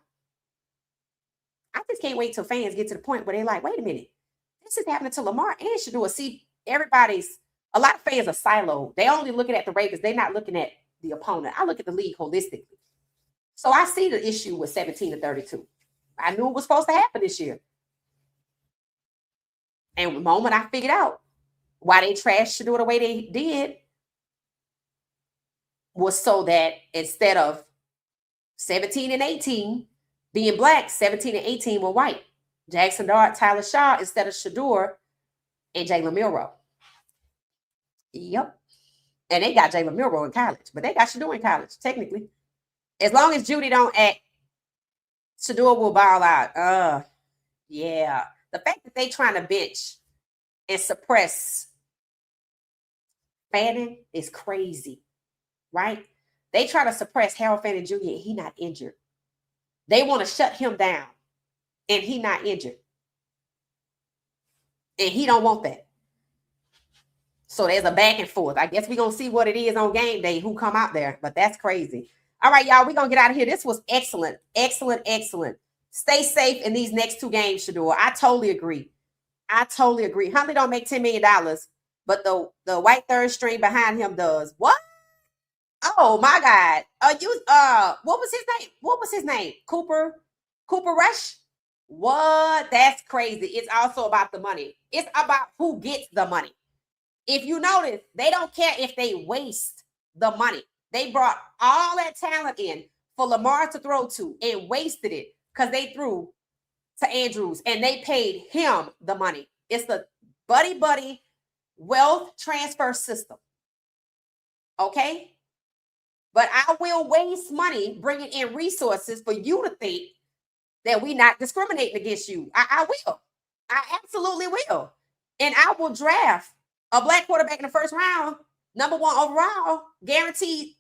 I just can't wait till fans get to the point where they're like, wait a minute, this is happening to Lamar and Shedeur. See, a lot of fans are siloed. They only looking at the Ravens. They're not looking at the opponent. I look at the league holistically. So I see the issue with 17-32. I knew it was supposed to happen this year. And the moment I figured out why they trashed Shedeur the way they did was so that instead of 17 and 18 being black, 17 and 18 were white. Jackson Dart, Tyler Shaw instead of Shedeur and Jalen Milroe. Yep. And they got Jalen Milroe in college, but they got Shedeur in college, technically. As long as Judy don't act, Shedeur will ball out. Yeah. The fact that they trying to bench and suppress Fanning is crazy, right? They try to suppress Harold Fanning Jr. and he not injured. They want to shut him down and he not injured. And he don't want that. So there's a back and forth. I guess we're going to see what it is on game day, who come out there. But that's crazy. All right, y'all, we're going to get out of here. This was excellent. Stay safe in these next 2 games, Shedeur. I totally agree. Huntley don't make $10 million, but the white third string behind him does. What? Oh, my God. What was his name? Cooper Rush? What? That's crazy. It's also about the money. It's about who gets the money. If you notice, they don't care if they waste the money. They brought all that talent in for Lamar to throw to and wasted it because they threw to Andrews and they paid him the money. It's the buddy wealth transfer system. Okay? But I will waste money bringing in resources for you to think that we're not discriminating against you. I will. I absolutely will. And I will draft a black quarterback in the first round, number 1 overall, guaranteed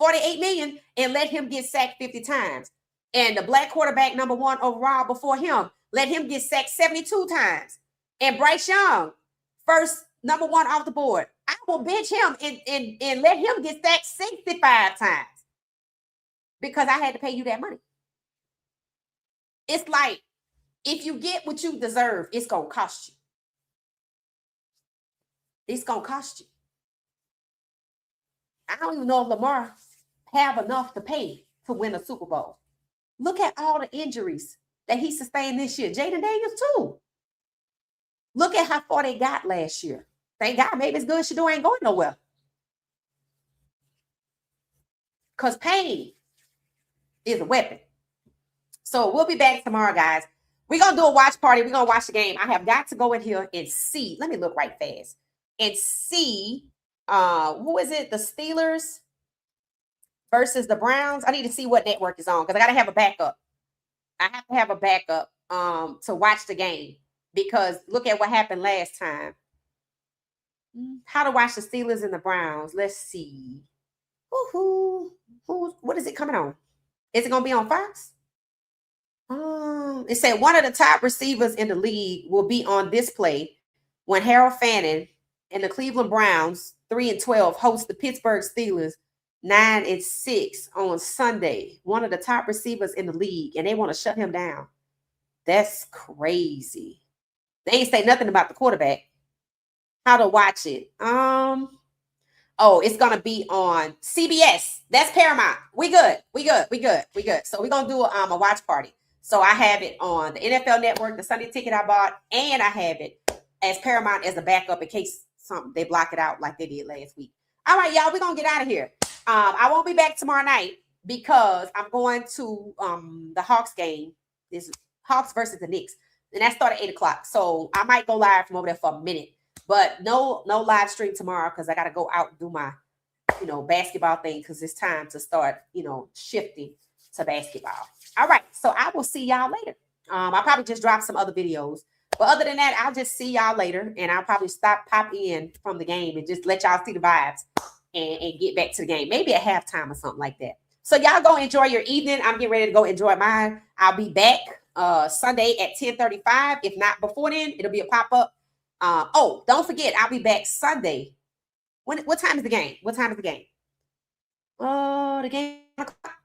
$48 million, and let him get sacked 50 times. And the black quarterback, number 1 overall before him, let him get sacked 72 times. And Bryce Young, first number 1 off the board, I will bench him and let him get sacked 65 times because I had to pay you that money. It's like, if you get what you deserve, it's going to cost you. It's going to cost you. I don't even know if Lamar have enough to pay to win a Super Bowl. Look at all the injuries that he sustained this year. Jaden Daniels too. Look at how far they got last year. Thank God, maybe it's good Shedeur ain't going nowhere. Because pain is a weapon. So we'll be back tomorrow, guys. We're going to do a watch party. We're going to watch the game. I have got to go in here and see. Let me look right fast. And see, who is it? The Steelers versus the Browns. I need to see what network is on because I got to have a backup. I have to have a backup to watch the game because look at what happened last time. How to watch the Steelers and the Browns. Let's see. What is it coming on? Is it going to be on Fox? It said one of the top receivers in the league will be on display when Harold Fanning and the Cleveland Browns, 3-12, host the Pittsburgh Steelers, 9-6 on Sunday. One of the top receivers in the league, and they want to shut him down. That's crazy. They ain't say nothing about the quarterback. How to watch it. Oh, Oh, it's gonna be on CBS. That's Paramount. We good. So we're gonna do a watch party. So I have it on the NFL Network, the Sunday ticket I bought, and I have it as Paramount as a backup in case they block it out like they did last week. All right, y'all, we're gonna get out of here. I won't be back tomorrow night because I'm going to the Hawks game. This is Hawks versus the Knicks, and that started at 8:00. So I might go live from over there for a minute. But no live stream tomorrow because I got to go out and do my, basketball thing because it's time to start, shifting to basketball. All right. So I will see y'all later. I'll probably just drop some other videos. But other than that, I'll just see y'all later. And I'll probably pop in from the game and just let y'all see the vibes and get back to the game. Maybe at halftime or something like that. So y'all go enjoy your evening. I'm getting ready to go enjoy mine. I'll be back Sunday at 10:35. If not before then, it'll be a pop-up. Don't forget, I'll be back Sunday. What time is the game? The game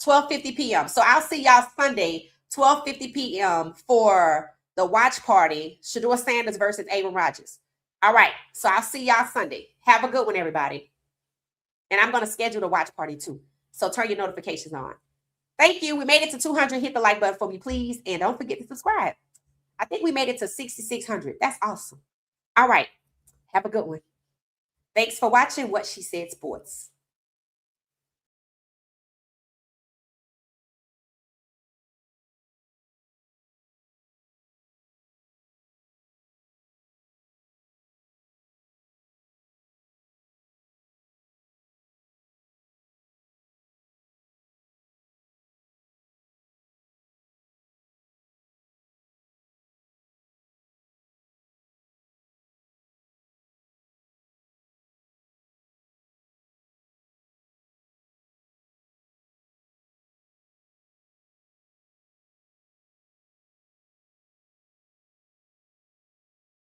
12:50 p.m. So I'll see y'all Sunday, 12:50 p.m. for the watch party, Shedeur Sanders versus Aaron Rodgers. All right. So I'll see y'all Sunday. Have a good one, everybody. And I'm going to schedule the watch party too. So turn your notifications on. Thank you. We made it to 200. Hit the like button for me, please. And don't forget to subscribe. I think we made it to 6,600. That's awesome. All right. Have a good one. Thanks for watching What She Said Sports.